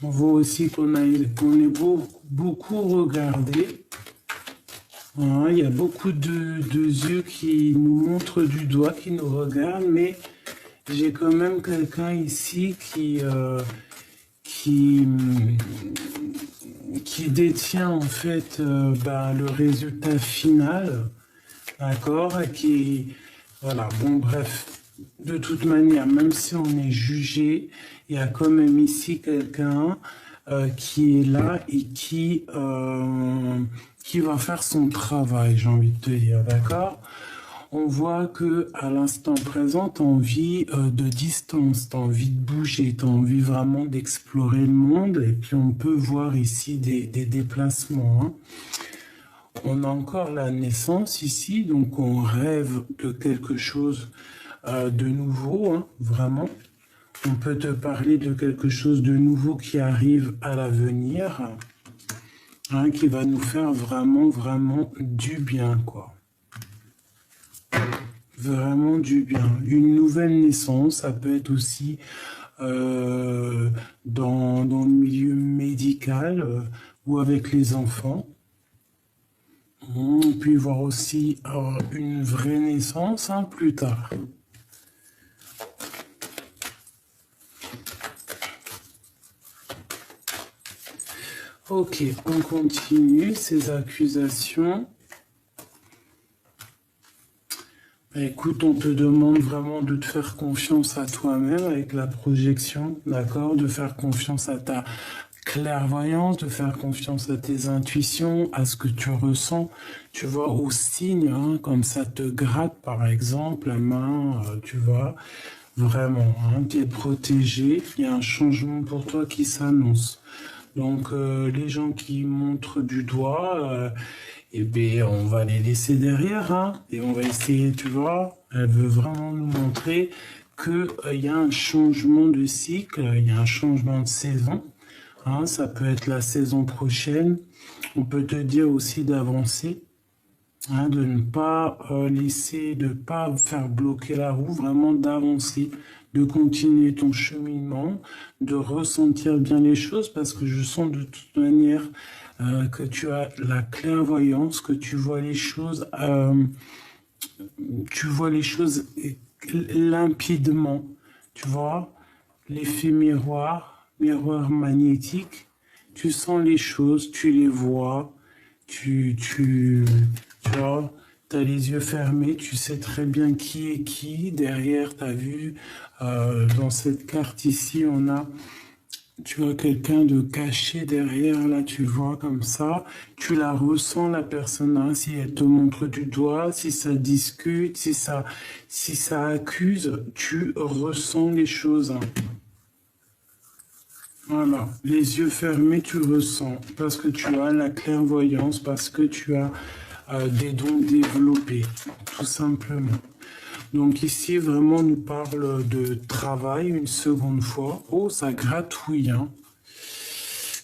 On voit aussi qu'on est beaucoup regardé. Hein, il y a beaucoup de yeux qui nous montrent du doigt, qui nous regardent, mais j'ai quand même quelqu'un ici qui, qui détient en fait le résultat final, d'accord, et qui, voilà, bon bref, de toute manière, même si on est jugé, il y a quand même ici quelqu'un qui est là et qui va faire son travail, j'ai envie de te dire, d'accord? On voit que à l'instant présent, tu as envie de distance, tu as envie de bouger, tu as envie vraiment d'explorer le monde. Et puis on peut voir ici des déplacements. Hein. On a encore la naissance ici, donc on rêve de quelque chose de nouveau, hein, vraiment. On peut te parler de quelque chose de nouveau qui arrive à l'avenir, hein, qui va nous faire vraiment du bien, quoi. Vraiment du bien. Une nouvelle naissance, ça peut être aussi dans le milieu médical ou avec les enfants. On peut y voir aussi une vraie naissance hein, plus tard. Ok, on continue ces accusations. Écoute, on te demande vraiment de te faire confiance à toi-même avec la projection, d'accord? De faire confiance à ta clairvoyance, de faire confiance à tes intuitions, à ce que tu ressens. Tu vois, aux signes, hein, comme ça te gratte par exemple la main, tu vois. Vraiment, hein, tu es protégé, il y a un changement pour toi qui s'annonce. Donc les gens qui montrent du doigt, eh bien, on va les laisser derrière, hein, et on va essayer, tu vois, elle veut vraiment nous montrer que il y a un changement de cycle, il y a un changement de saison, hein, ça peut être la saison prochaine, on peut te dire aussi d'avancer, hein, de ne pas laisser, de ne pas faire bloquer la roue, vraiment d'avancer, de continuer ton cheminement, de ressentir bien les choses, parce que je sens de toute manière que tu as la clairvoyance, que tu vois les choses limpidement, tu vois, l'effet miroir, miroir magnétique, tu sens les choses, tu les vois, tu vois, tu as les yeux fermés, tu sais très bien qui est qui. Derrière, tu as vu, dans cette carte ici, on a, tu vois, quelqu'un de caché derrière, là, tu vois, comme ça. Tu la ressens, la personne, hein, si elle te montre du doigt, si ça discute, si ça accuse, tu ressens les choses. Hein. Voilà, les yeux fermés, tu ressens, parce que tu as la clairvoyance, parce que tu as des dons développés, tout simplement. Donc ici, vraiment, on nous parle de travail une seconde fois. Oh, ça gratouille, hein.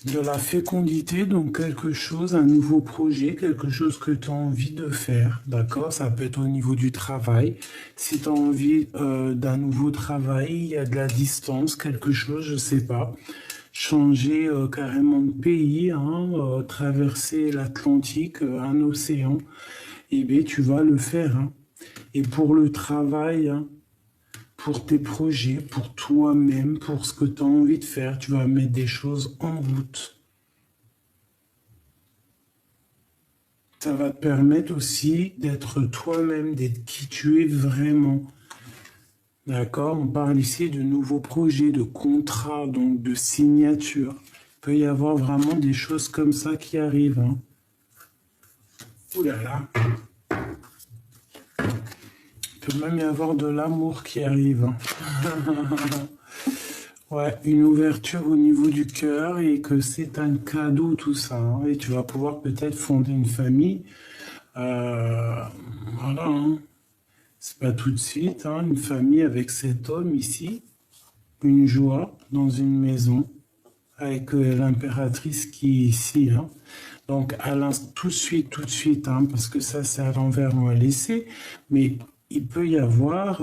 De la fécondité, donc quelque chose, un nouveau projet, quelque chose que tu as envie de faire, d'accord? Ça peut être au niveau du travail. Si tu as envie d'un nouveau travail, il y a de la distance, quelque chose, je sais pas. Changer carrément de pays, hein, traverser l'Atlantique, un océan, eh bien, tu vas le faire. Hein. Et pour le travail, hein, pour tes projets, pour toi-même, pour ce que tu as envie de faire, tu vas mettre des choses en route. Ça va te permettre aussi d'être toi-même, d'être qui tu es vraiment. D'accord? On parle ici de nouveaux projets, de contrats, donc de signatures. Il peut y avoir vraiment des choses comme ça qui arrivent. Hein. Ouh là là. Il peut même y avoir de l'amour qui arrive. Hein. Ouais, une ouverture au niveau du cœur et que c'est un cadeau tout ça. Hein. Et tu vas pouvoir peut-être fonder une famille. Voilà. Hein. C'est pas tout de suite. Hein. Une famille avec cet homme ici. Une joie dans une maison avec l'impératrice qui est ici. Hein. Donc, tout de suite, hein, parce que ça, c'est à l'envers, on va laisser. Mais il peut y avoir,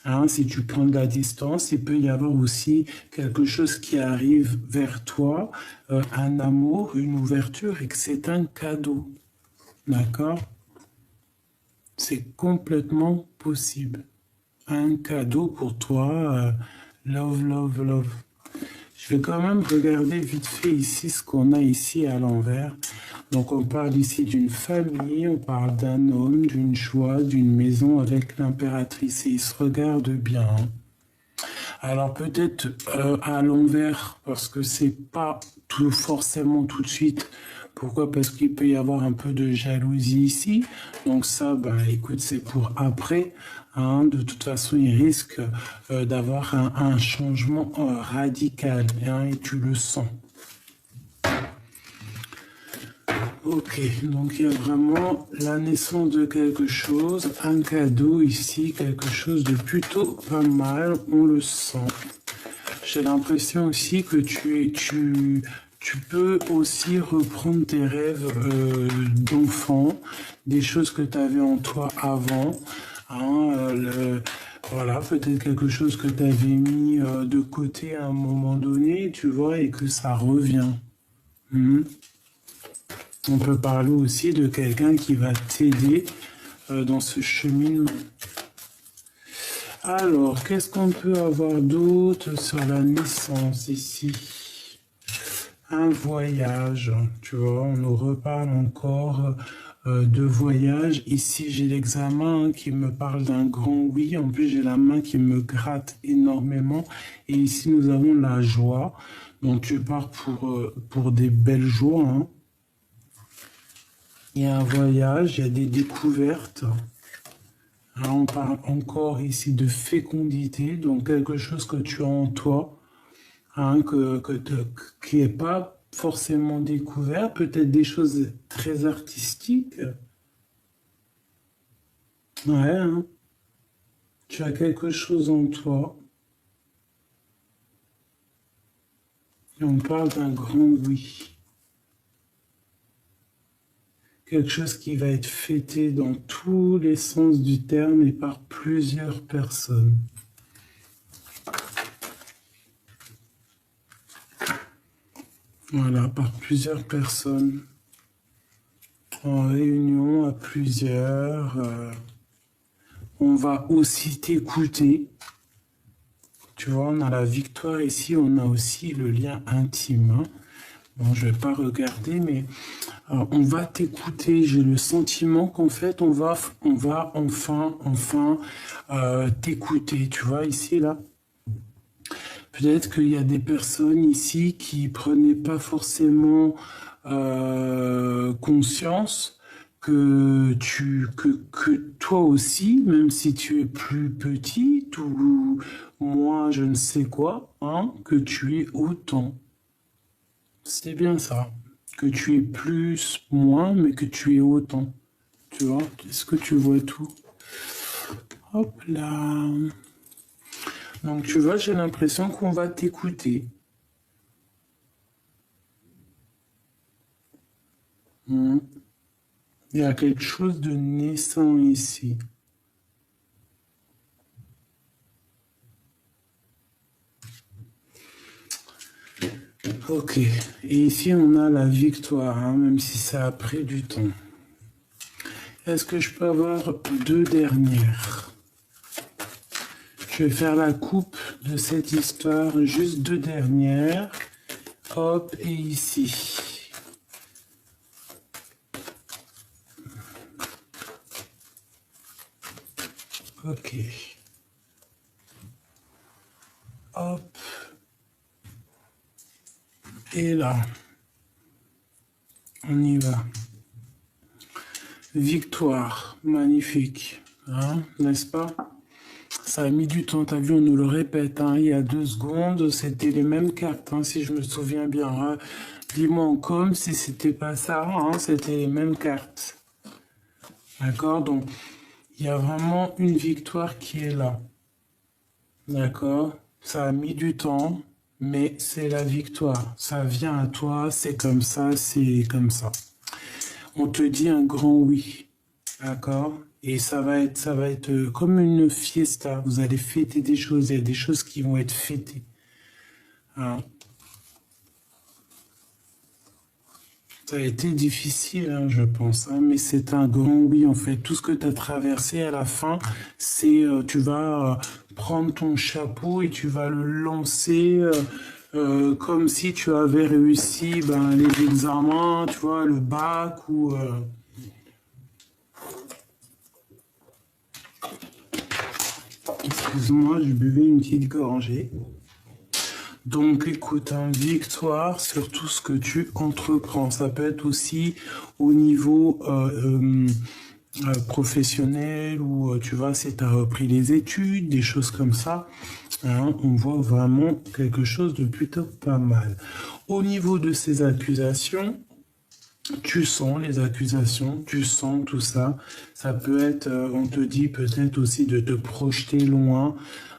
hein, si tu prends de la distance, il peut y avoir aussi quelque chose qui arrive vers toi, un amour, une ouverture, et que c'est un cadeau. D'accord? C'est complètement possible. Un cadeau pour toi, love, love, love. Je vais quand même regarder vite fait ici ce qu'on a ici à l'envers. Donc on parle ici d'une famille, on parle d'un homme, d'une joie, d'une maison avec l'impératrice. Et ils se regardent bien. Hein. Alors peut-être à l'envers, parce que c'est pas tout forcément tout de suite. Pourquoi? Parce qu'il peut y avoir un peu de jalousie ici. Donc ça, bah, écoute, c'est pour après. Hein. De toute façon, il risque d'avoir un changement radical. Hein, et tu le sens. Ok, donc il y a vraiment la naissance de quelque chose, un cadeau ici, quelque chose de plutôt pas mal, on le sent. J'ai l'impression aussi que tu peux aussi reprendre tes rêves d'enfant, des choses que tu avais en toi avant. Hein, voilà, peut-être quelque chose que tu avais mis de côté à un moment donné, tu vois, et que ça revient. On peut parler aussi de quelqu'un qui va t'aider dans ce cheminement. Alors, qu'est-ce qu'on peut avoir d'autre sur la naissance ici? Un voyage, tu vois, on nous reparle encore de voyage. Ici, j'ai l'examen qui me parle d'un grand oui. En plus, j'ai la main qui me gratte énormément. Et ici, nous avons la joie. Donc, tu pars pour des belles jours, hein. Il y a un voyage, il y a des découvertes. Alors on parle encore ici de fécondité, donc quelque chose que tu as en toi, hein, qui n'est pas forcément découvert, peut-être des choses très artistiques. Ouais, hein. Tu as quelque chose en toi. Et on parle d'un grand oui. Quelque chose qui va être fêté dans tous les sens du terme et par plusieurs personnes. Voilà, par plusieurs personnes. En réunion à plusieurs. On va aussi t'écouter. Tu vois, on a la victoire ici, on a aussi le lien intime. Hein. Bon, je vais pas regarder, mais on va t'écouter. J'ai le sentiment qu'en fait, on va enfin t'écouter. Tu vois, ici, là. Peut-être qu'il y a des personnes ici qui prenaient pas forcément conscience que toi aussi, même si tu es plus petite ou moins je ne sais quoi, hein, que tu es autant. C'est bien ça. Que tu es plus, moins, mais que tu es autant. Tu vois? Est-ce que tu vois tout? Hop là. Donc tu vois, j'ai l'impression qu'on va t'écouter. Il y a quelque chose de naissant ici. Ok, et ici on a la victoire, hein, même si ça a pris du temps. Est-ce que je peux avoir deux dernières? Je vais faire la coupe de cette histoire, juste deux dernières. Hop, et ici. Ok. Hop. Et là. On y va. Victoire. Magnifique. Hein, n'est-ce pas? Ça a mis du temps, t'as vu, on nous le répète, hein, il y a 2 secondes, c'était les mêmes cartes, hein, si je me souviens bien. Hein. Dis-moi en com si c'était pas ça, hein, c'était les mêmes cartes. D'accord? Donc, il y a vraiment une victoire qui est là. D'accord? Ça a mis du temps, mais c'est la victoire. Ça vient à toi, c'est comme ça, c'est comme ça. On te dit un grand oui. d'accord? Et ça va être comme une fiesta. Vous allez fêter des choses. Il y a des choses qui vont être fêtées. Hein. Ça a été difficile, hein, je pense, hein, mais c'est un grand oui, en fait. Tout ce que tu as traversé à la fin, c'est tu vas prendre ton chapeau et tu vas le lancer comme si tu avais réussi ben, les examens, tu vois, le bac ou... Excuse-moi, je buvais une petite gorgée. Donc écoute, hein, victoire sur tout ce que tu entreprends. Ça peut être aussi au niveau professionnel ou tu vois, si tu as repris les études, des choses comme ça. Hein, on voit vraiment quelque chose de plutôt pas mal. Au niveau de ces accusations, tu sens les accusations, tu sens tout ça. Ça peut être, on te dit peut-être aussi de te projeter loin,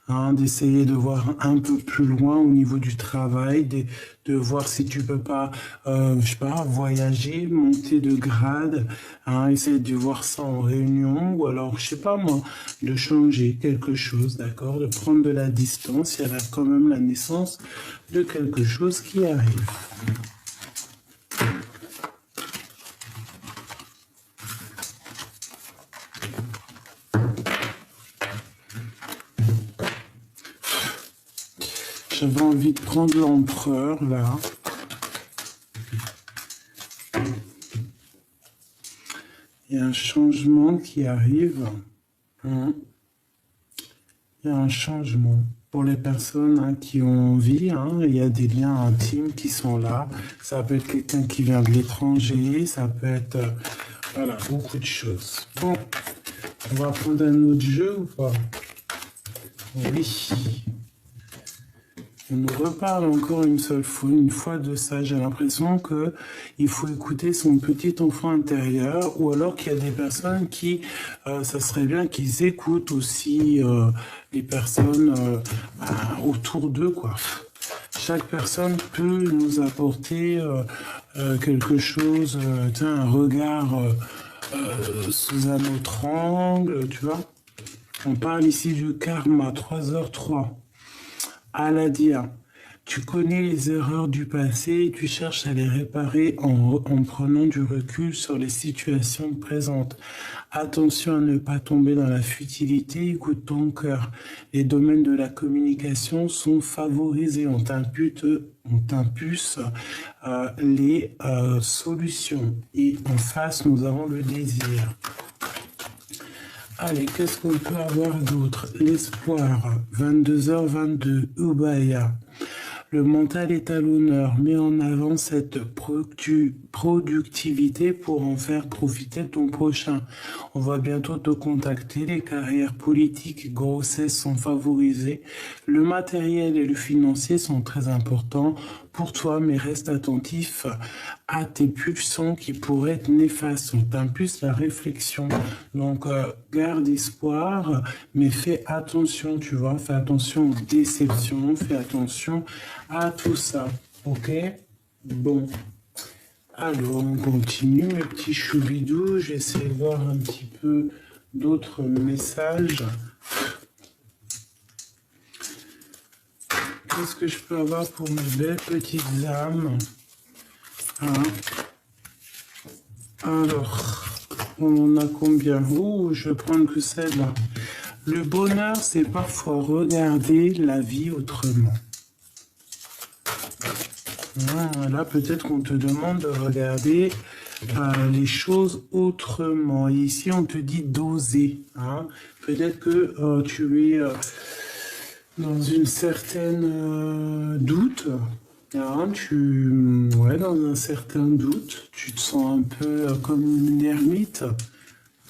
hein, d'essayer de voir un peu plus loin au niveau du travail, de voir si tu peux pas, je sais pas, voyager, monter de grade, hein, essayer de voir ça en réunion, ou alors, je sais pas moi, de changer quelque chose, d'accord, de prendre de la distance. Il y a là quand même la naissance de quelque chose qui arrive. J'avais envie de prendre l'empereur, là. Il y a un changement qui arrive. Il y a un changement. Pour les personnes hein, qui ont envie, hein, il y a des liens intimes qui sont là. Ça peut être quelqu'un qui vient de l'étranger, ça peut être... voilà, beaucoup de choses. Bon, on va prendre un autre jeu ou pas? Oui. On nous reparle encore une fois de ça. J'ai l'impression que il faut écouter son petit enfant intérieur, ou alors qu'il y a des personnes qui, ça serait bien qu'ils écoutent aussi les personnes autour d'eux, quoi. Chaque personne peut nous apporter quelque chose, un regard sous un autre angle, tu vois. On parle ici du karma, 3h03. Aladia, tu connais les erreurs du passé et tu cherches à les réparer en prenant du recul sur les situations présentes. Attention à ne pas tomber dans la futilité, écoute ton cœur. Les domaines de la communication sont favorisés, on t'impulse les solutions. Et en face, nous avons le désir. Allez, qu'est-ce qu'on peut avoir d'autre? L'espoir, 22h22, Ubaya. Le mental est à l'honneur, mets en avant cette productivité pour en faire profiter ton prochain. On va bientôt te contacter, les carrières politiques, grossesses sont favorisées. Le matériel et le financier sont très importants pour toi, mais reste attentif à tes pulsions qui pourraient être néfastes. On t'impulse la réflexion. Donc, garde espoir, mais fais attention, tu vois, fais attention aux déceptions, fais attention à tout ça. Ok? Bon. Alors, on continue, mes petits choubidous. J'essaie de voir un petit peu d'autres messages. Qu'est-ce que je peux avoir pour mes belles petites âmes? Hein? Alors, on en a combien? Oh, je vais prendre que celle-là. Le bonheur, c'est parfois regarder la vie autrement. Là, peut-être qu'on te demande de regarder les choses autrement. Et ici, on te dit d'oser. Hein? Peut-être que tu es dans une certaine doute. Hein? Dans un certain doute. Tu te sens un peu comme une ermite.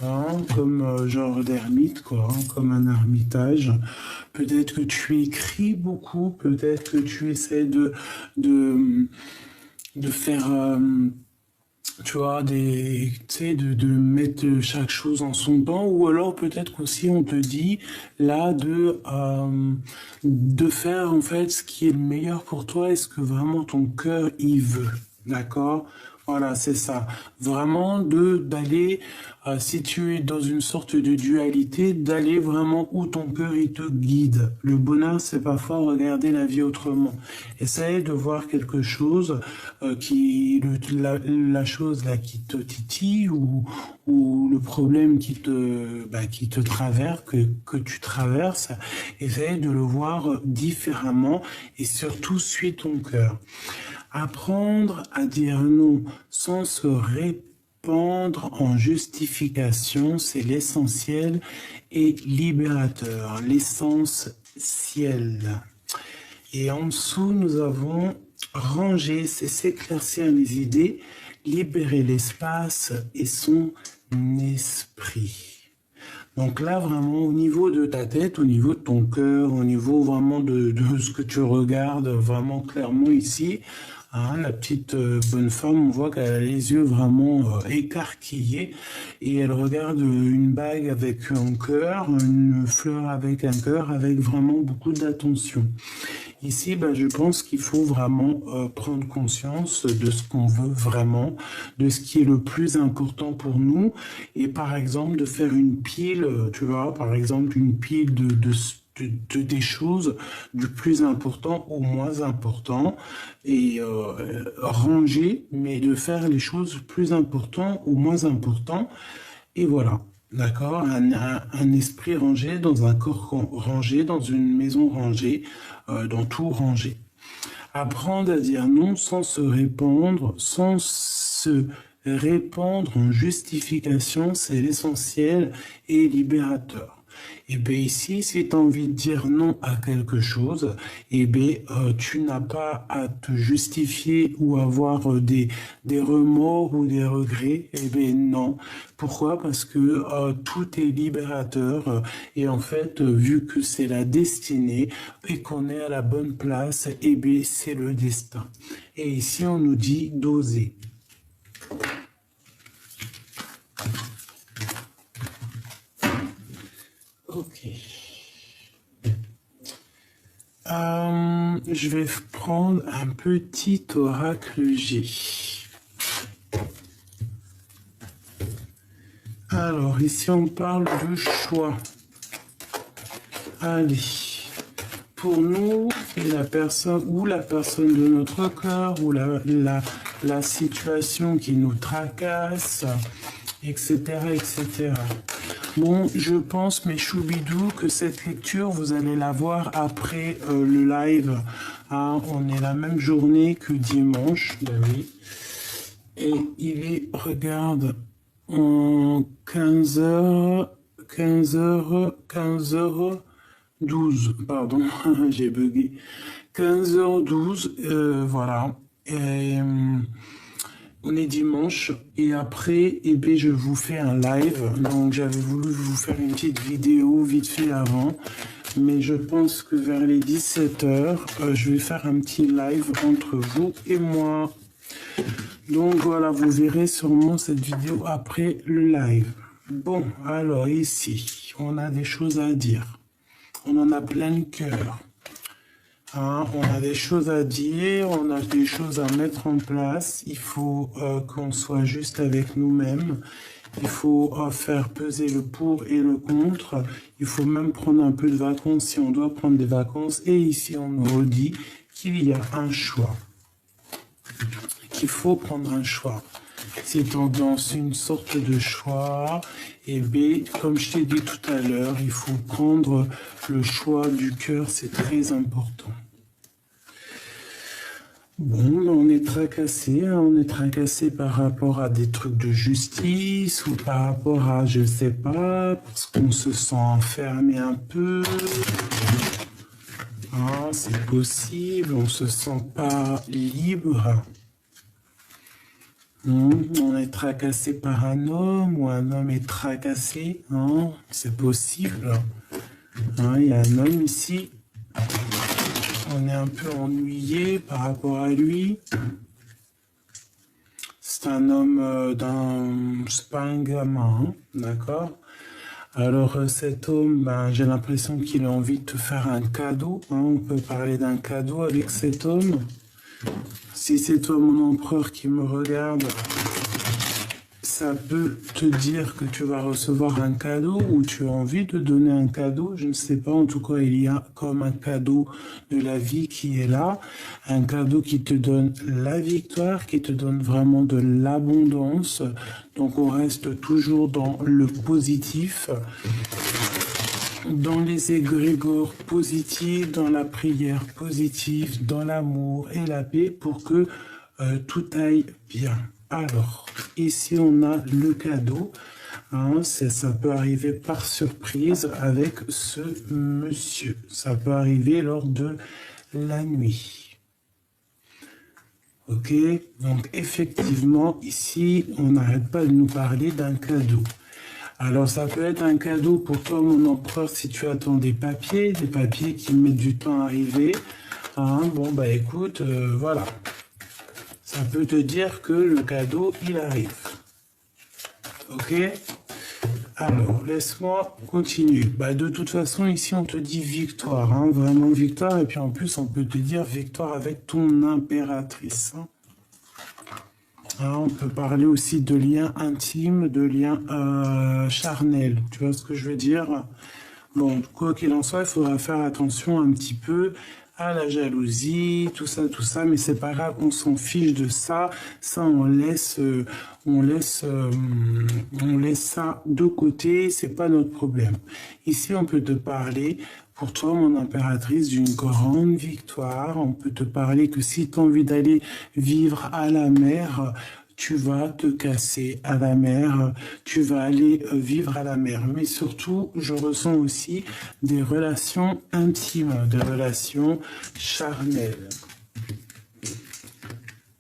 Hein, comme genre d'ermite, quoi, hein, comme un ermitage. Peut-être que tu écris beaucoup, peut-être que tu essaies de faire, tu vois, de mettre chaque chose en son temps, ou alors peut-être qu'aussi on te dit là de faire en fait ce qui est le meilleur pour toi et ce que vraiment ton cœur y veut, d'accord? Voilà, c'est ça. Vraiment d'aller, si tu es dans une sorte de dualité, d'aller vraiment où ton cœur il te guide. Le bonheur, c'est parfois regarder la vie autrement. Essaye de voir quelque chose la chose là qui te titille ou le problème qui te traverse, que tu traverses. Essaye de le voir différemment et surtout suis ton cœur. Apprendre à dire non sans se répandre en justification, c'est l'essentiel et libérateur, l'essentiel. Et en dessous, nous avons ranger, c'est s'éclaircir les idées, libérer l'espace et son esprit. Donc là, vraiment, au niveau de ta tête, au niveau de ton cœur, au niveau vraiment de ce que tu regardes vraiment clairement ici, hein, la petite bonne femme, on voit qu'elle a les yeux vraiment écarquillés et elle regarde une bague avec un cœur, une fleur avec un cœur, avec vraiment beaucoup d'attention. Ici, je pense qu'il faut vraiment prendre conscience de ce qu'on veut vraiment, de ce qui est le plus important pour nous, et par exemple de faire une pile, tu vois, par exemple une pile des choses du plus important au moins important, et ranger, mais de faire les choses plus importantes au moins important, et voilà. D'accord, un esprit rangé, dans un corps rangé, dans une maison rangée, dans tout rangé. Apprendre à dire non sans se répandre en justification, c'est l'essentiel et libérateur. Et bien ici, si tu as envie de dire non à quelque chose, et bien tu n'as pas à te justifier ou avoir des remords ou des regrets. Et bien non. Pourquoi? Parce que tout est libérateur et en fait, vu que c'est la destinée et qu'on est à la bonne place, et bien c'est le destin. Et ici, on nous dit d'oser. Ok. Je vais prendre un petit oracle G. Alors, ici, on parle de choix. Allez. Pour nous, la personne de notre cœur, ou la situation qui nous tracasse, etc., etc. Bon, je pense, mes choubidous, que cette lecture, vous allez la voir après le live. Hein, on est la même journée que dimanche, ben oui. Et il est, regarde, en 15h, 12, pardon, j'ai bugué. 15h12, voilà. Et, on est dimanche et après, je vous fais un live. Donc, j'avais voulu vous faire une petite vidéo vite fait avant. Mais je pense que vers les 17h, je vais faire un petit live entre vous et moi. Donc, voilà, vous verrez sûrement cette vidéo après le live. Bon, alors ici, on a des choses à dire. On en a plein le cœur. Hein, on a des choses à dire, on a des choses à mettre en place. Il faut qu'on soit juste avec nous-mêmes. Il faut faire peser le pour et le contre. Il faut même prendre un peu de vacances si on doit prendre des vacances. Et ici, on nous redit qu'il y a un choix. Qu'il faut prendre un choix. C'est dans une sorte de choix. Et B, comme je t'ai dit tout à l'heure, il faut prendre le choix du cœur. C'est très important. Bon, on est tracassé par rapport à des trucs de justice ou par rapport à, je sais pas, parce qu'on se sent enfermé un peu. Ah, c'est possible, on se sent pas libre. On est tracassé par un homme ou un homme est tracassé. Hein, c'est possible. Hein, il y a un homme ici. On est un peu ennuyé par rapport à lui. C'est un homme c'est pas un gamin, hein, d'accord? Alors cet homme, j'ai l'impression qu'il a envie de te faire un cadeau. Hein, on peut parler d'un cadeau avec cet homme. Si c'est toi, mon empereur, qui me regarde, ça peut te dire que tu vas recevoir un cadeau ou tu as envie de donner un cadeau. Je ne sais pas, en tout cas, il y a comme un cadeau de la vie qui est là. Un cadeau qui te donne la victoire, qui te donne vraiment de l'abondance. Donc, on reste toujours dans le positif, dans les égrégores positifs, dans la prière positive, dans l'amour et la paix pour que tout aille bien. Alors, ici on a le cadeau. Hein, ça peut arriver par surprise avec ce monsieur. Ça peut arriver lors de la nuit. Ok, donc effectivement, ici, on n'arrête pas de nous parler d'un cadeau. Alors, ça peut être un cadeau pour toi, mon empereur, si tu attends des papiers qui mettent du temps à arriver. Hein, bon, bah écoute, voilà. Ça peut te dire que le cadeau, il arrive. Ok? Alors, laisse-moi continuer. Bah, de toute façon, ici, on te dit victoire, hein, vraiment victoire. Et puis, en plus, on peut te dire victoire avec ton impératrice. Hein. Hein, on peut parler aussi de liens intimes, de liens charnels. Tu vois ce que je veux dire? Bon, quoi qu'il en soit, il faudra faire attention un petit peu à la jalousie, tout ça, mais c'est pas grave, on s'en fiche de ça. Ça, on laisse ça de côté, c'est pas notre problème. Ici, on peut te parler, pour toi, mon impératrice, d'une grande victoire. On peut te parler que si tu as envie d'aller vivre à la mer, tu vas te casser à la mer, tu vas aller vivre à la mer. Mais surtout, je ressens aussi des relations intimes, des relations charnelles.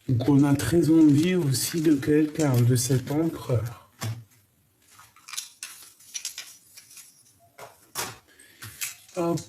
Donc on a très envie aussi de quelqu'un, de cet empereur. Hop.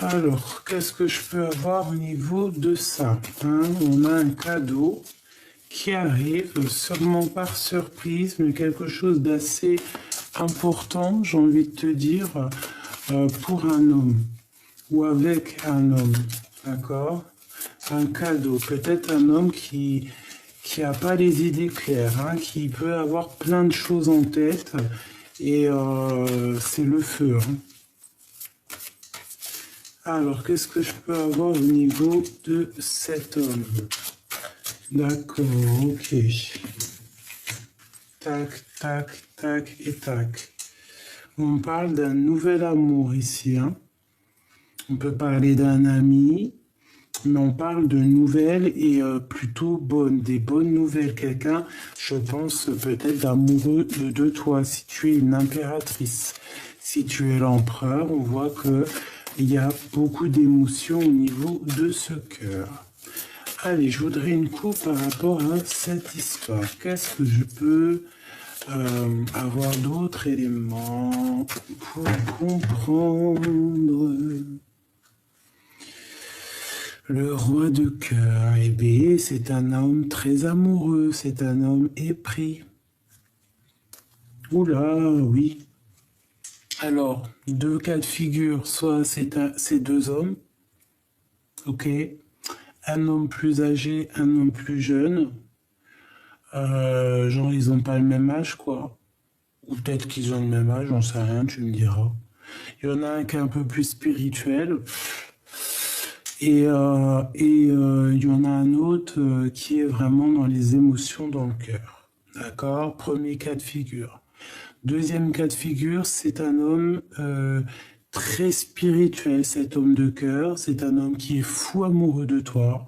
Alors, qu'est-ce que je peux avoir au niveau de ça, hein? On a un cadeau qui arrive, sûrement par surprise, mais quelque chose d'assez important, j'ai envie de te dire, pour un homme ou avec un homme, d'accord? Un cadeau, peut-être un homme qui a pas les idées claires, hein, qui peut avoir plein de choses en tête, et c'est le feu, hein. Alors, qu'est-ce que je peux avoir au niveau de cet homme? D'accord, ok. Tac, tac, tac et tac. On parle d'un nouvel amour ici, hein. On peut parler d'un ami, mais on parle de nouvelles et plutôt bonnes, des bonnes nouvelles. Quelqu'un, je pense, peut-être amoureux de toi, si tu es une impératrice. Si tu es l'empereur, on voit que il y a beaucoup d'émotions au niveau de ce cœur. Allez, je voudrais une coupe par rapport à cette histoire. Qu'est-ce que je peux avoir d'autres éléments pour comprendre? Le roi de cœur, eh bien, c'est un homme très amoureux, c'est un homme épris. Oula, oui. Alors, deux cas de figure, soit c'est deux hommes, ok, un homme plus âgé, un homme plus jeune, genre ils n'ont pas le même âge, quoi, ou peut-être qu'ils ont le même âge, j'en sais rien, tu me diras. Il y en a un qui est un peu plus spirituel, et il y en a un autre qui est vraiment dans les émotions, dans le cœur, d'accord? Premier cas de figure. Deuxième cas de figure, c'est un homme très spirituel, cet homme de cœur. C'est un homme qui est fou amoureux de toi.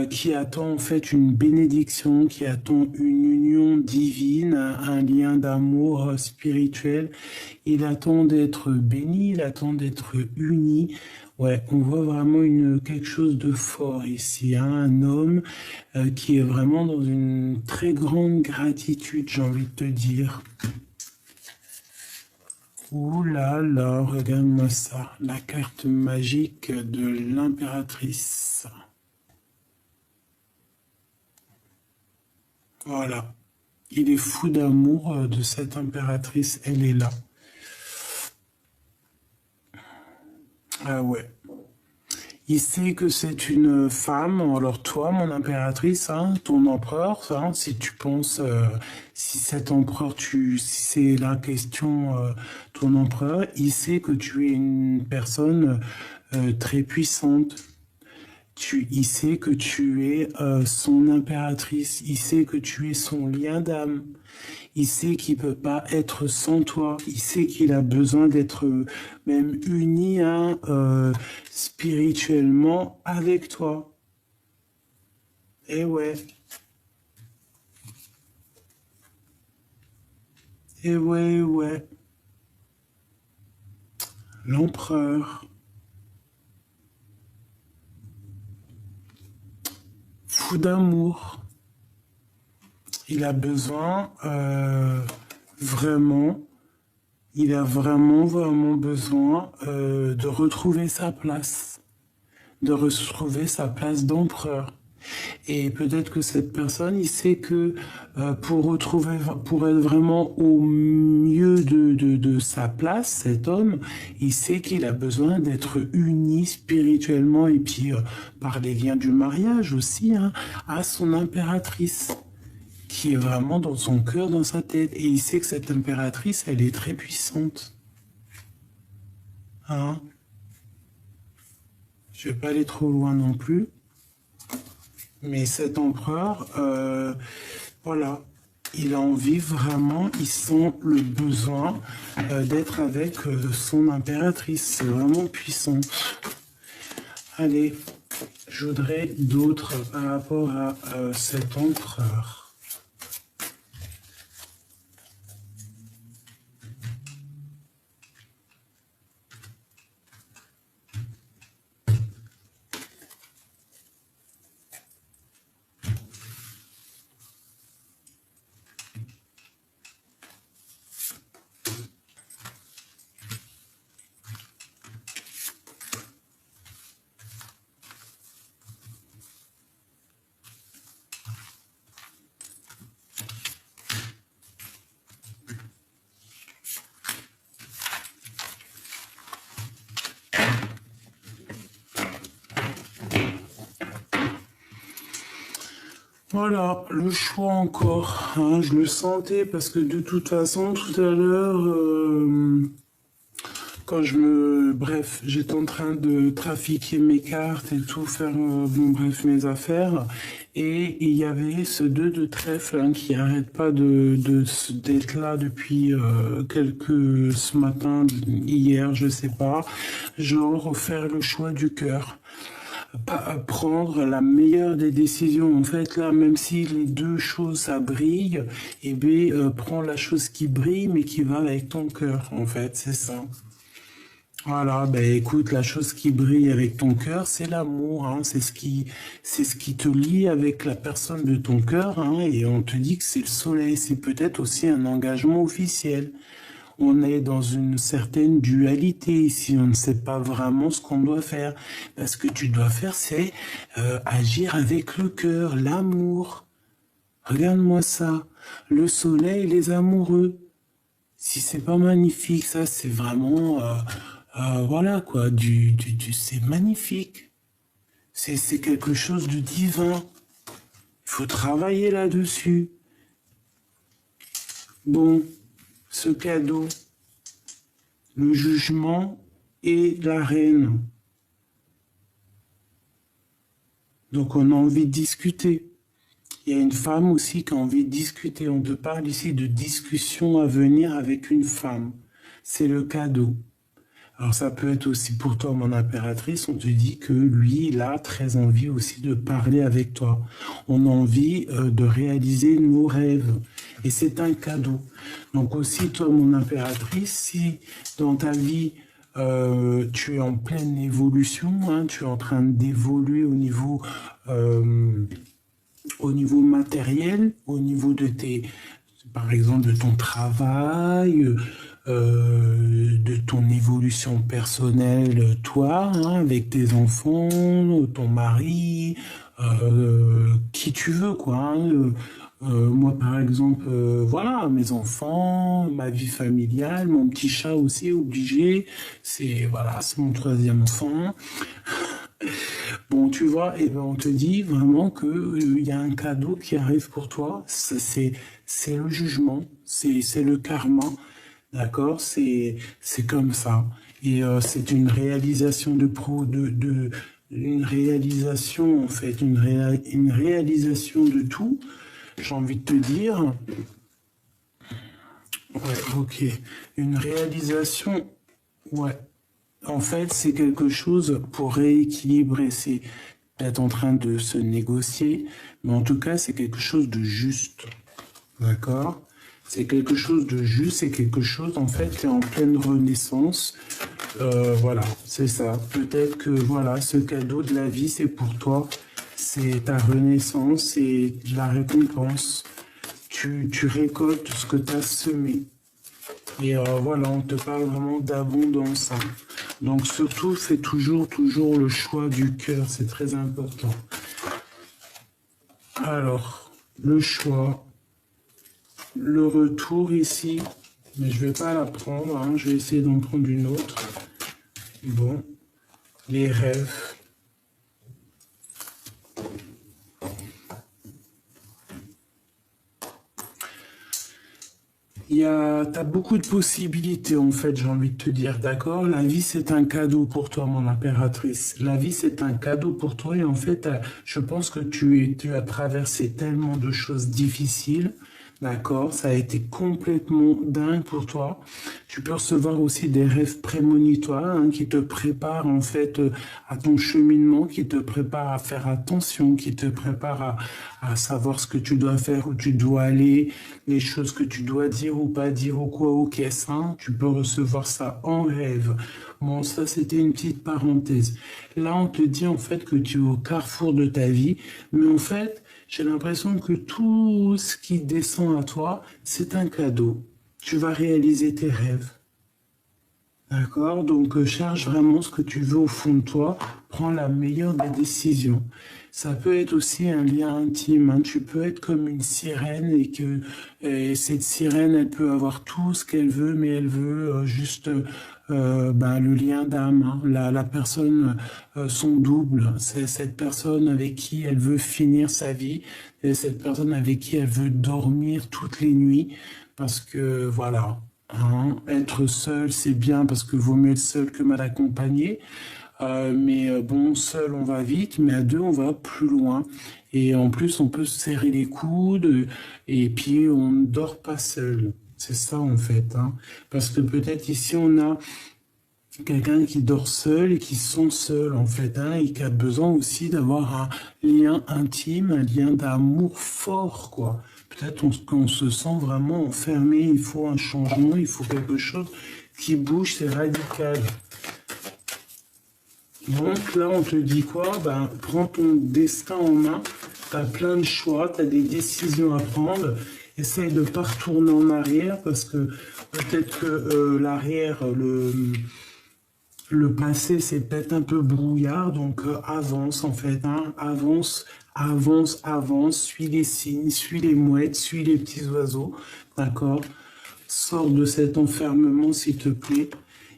qui attend en fait une bénédiction, qui attend une union divine, un lien d'amour spirituel. Il attend d'être béni, il attend d'être uni. Ouais, on voit vraiment quelque chose de fort ici, hein, un homme qui est vraiment dans une très grande gratitude, j'ai envie de te dire. Ouh là là, regarde-moi ça, la carte magique de l'impératrice. Voilà, il est fou d'amour de cette impératrice, elle est là. Ah ouais. Il sait que c'est une femme, alors toi, mon impératrice, hein, ton empereur, hein, si tu penses, si cet empereur, si c'est la question, ton empereur, il sait que tu es une personne très puissante. Il sait que tu es son impératrice, il sait que tu es son lien d'âme. Il sait qu'il peut pas être sans toi. Il sait qu'il a besoin d'être même uni, hein, spirituellement avec toi. Et ouais. Et ouais, ouais. L'empereur. Fou d'amour. Il a besoin vraiment. Il a vraiment, vraiment besoin de retrouver sa place. De retrouver sa place d'empereur. Et peut-être que cette personne, il sait que pour être vraiment au mieux de sa place, cet homme, il sait qu'il a besoin d'être uni spirituellement et puis par les liens du mariage aussi, hein, à son impératrice, qui est vraiment dans son cœur, dans sa tête. Et il sait que cette impératrice, elle est très puissante. Hein? Je vais pas aller trop loin non plus. Mais cet empereur, voilà, il a envie vraiment, il sent le besoin d'être avec son impératrice. C'est vraiment puissant. Allez, je voudrais d'autres par rapport à cet empereur. Voilà, le choix encore, hein, je le sentais parce que de toute façon, tout à l'heure, bref, j'étais en train de trafiquer mes cartes et tout, faire, bref, mes affaires, et il y avait ce 2 de trèfle hein, qui arrête pas d'être là depuis ce matin, hier, je sais pas, genre faire le choix du cœur. Pas prendre la meilleure des décisions. En fait, là, même si les deux choses, ça brille, eh bien, prends la chose qui brille, mais qui va avec ton cœur, en fait, c'est ça. Voilà, ben écoute, la chose qui brille avec ton cœur, c'est l'amour, hein, c'est ce qui te lie avec la personne de ton cœur, hein, et on te dit que c'est le soleil, c'est peut-être aussi un engagement officiel. On est dans une certaine dualité ici, on ne sait pas vraiment ce qu'on doit faire. Parce que tu dois faire, c'est agir avec le cœur, l'amour. Regarde-moi ça, le soleil, les amoureux. Si c'est pas magnifique, ça c'est vraiment, voilà quoi, c'est magnifique. C'est quelque chose de divin. Il faut travailler là-dessus. Bon, ce cadeau, le jugement et la reine. Donc on a envie de discuter. Il y a une femme aussi qui a envie de discuter. On te parle ici de discussion à venir avec une femme. C'est le cadeau. Alors ça peut être aussi pour toi, mon impératrice, on te dit que lui, il a très envie aussi de parler avec toi. On a envie de réaliser nos rêves. Et c'est un cadeau. Donc aussi, toi, mon impératrice, si dans ta vie, tu es en pleine évolution, hein, tu es en train d'évoluer euh, au niveau matériel, au niveau de tes, par exemple, de ton travail, de ton évolution personnelle, toi, hein, avec tes enfants, ton mari, qui tu veux, quoi. Hein, moi, par exemple, voilà, mes enfants, ma vie familiale, mon petit chat aussi, obligé. C'est, voilà, c'est mon troisième enfant. Bon, tu vois, et ben on te dit vraiment que il y a un cadeau qui arrive pour toi. C'est le jugement, c'est le karma, d'accord? C'est comme ça. Et c'est une réalisation une réalisation en fait, une réalisation de tout. J'ai envie de te dire, ouais, ok, une réalisation, ouais. En fait, c'est quelque chose pour rééquilibrer. C'est peut-être en train de se négocier, mais en tout cas, c'est quelque chose de juste. D'accord? C'est quelque chose de juste, c'est quelque chose, en fait, qui est en pleine renaissance. Voilà, c'est ça. Peut-être que, voilà, ce cadeau de la vie, c'est pour toi. C'est ta renaissance, c'est la récompense. Tu récoltes ce que tu as semé. Et voilà, on te parle vraiment d'abondance. Hein. Donc surtout, fais toujours le choix du cœur, c'est très important. Alors, le choix, le retour ici, mais je vais pas la prendre, hein, je vais essayer d'en prendre une autre. Bon, les rêves. T'as beaucoup de possibilités en fait, j'ai envie de te dire, d'accord? La vie c'est un cadeau pour toi, mon impératrice. La vie c'est un cadeau pour toi et en fait, je pense que tu as traversé tellement de choses difficiles, d'accord? Ça a été complètement dingue pour toi. Tu peux recevoir aussi des rêves prémonitoires hein, qui te préparent en fait à ton cheminement, qui te préparent à faire attention, qui te préparent à savoir ce que tu dois faire, où tu dois aller, les choses que tu dois dire ou pas dire ou quoi ou qu'est-ce. Hein. Tu peux recevoir ça en rêve. Bon, ça c'était une petite parenthèse. Là, on te dit en fait que tu es au carrefour de ta vie, mais en fait, j'ai l'impression que tout ce qui descend à toi, c'est un cadeau. Tu vas réaliser tes rêves. D'accord? Donc, cherche vraiment ce que tu veux au fond de toi. Prends la meilleure des décisions. Ça peut être aussi un lien intime. Hein. Tu peux être comme une sirène et cette sirène, elle peut avoir tout ce qu'elle veut, mais elle veut juste ben, le lien d'âme. Hein. La personne, son double. C'est cette personne avec qui elle veut finir sa vie. Et cette personne avec qui elle veut dormir toutes les nuits. Parce que voilà. Hein, être seul, c'est bien parce que vaut mieux être seul que mal accompagné. Mais bon, seul, on va vite, mais à deux, on va plus loin. Et en plus, on peut se serrer les coudes et puis on ne dort pas seul. C'est ça, en fait. Hein. Parce que peut-être ici, on a quelqu'un qui dort seul et qui sont seuls, en fait, hein, et qui a besoin aussi d'avoir un lien intime, un lien d'amour fort, quoi. Peut-être qu'on se sent vraiment enfermé, il faut un changement, il faut quelque chose qui bouge, c'est radical. Donc là, on te dit quoi? Ben, prends ton destin en main, tu as plein de choix, tu as des décisions à prendre, essaye de ne pas retourner en arrière, parce que peut-être que l'arrière, le passé, c'est peut-être un peu brouillard, donc avance en fait, hein, avance, suis les signes, suis les mouettes, suis les petits oiseaux, d'accord? Sors de cet enfermement, s'il te plaît.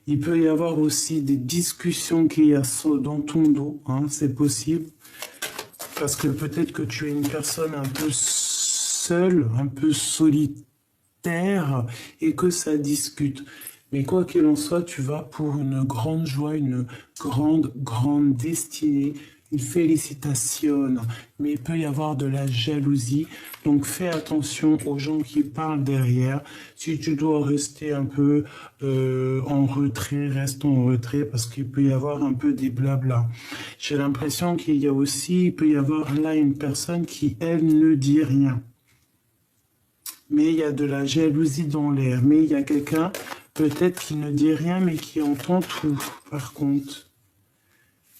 Il peut y avoir aussi des discussions qu'il y a dans ton dos, hein, c'est possible, parce que peut-être que tu es une personne un peu seule, un peu solitaire, et que ça discute. Mais quoi qu'il en soit, tu vas pour une grande joie, une grande destinée, il félicitationne, mais il peut y avoir de la jalousie. Donc fais attention aux gens qui parlent derrière. Si tu dois rester un peu en retrait, reste en retrait parce qu'il peut y avoir un peu des blabla. J'ai l'impression qu'il y a aussi, il peut y avoir là une personne qui, elle, ne dit rien. Mais il y a de la jalousie dans l'air. Mais il y a quelqu'un, peut-être qui ne dit rien, mais qui entend tout, par contre.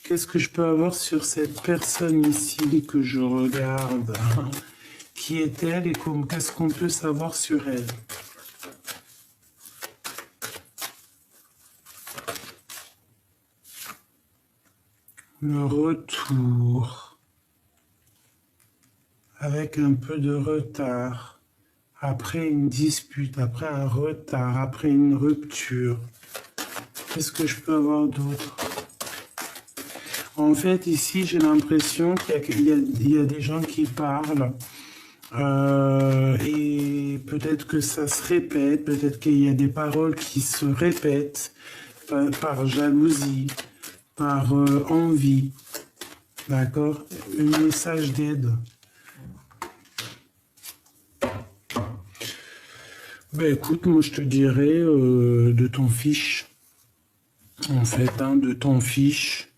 Qu'est-ce que je peux avoir sur cette personne ici que je regarde? Qui est-elle et qu'est-ce qu'on peut savoir sur elle? Le retour. Avec un peu de retard. Après une dispute, après un retard, après une rupture. Qu'est-ce que je peux avoir d'autre? En fait, ici, j'ai l'impression qu'il y a des gens qui parlent et peut-être que ça se répète, peut-être qu'il y a des paroles qui se répètent par jalousie, par envie, d'accord? Un message d'aide. Ben écoute, moi je te dirais de ton fiche, en fait, hein, de ton fiche.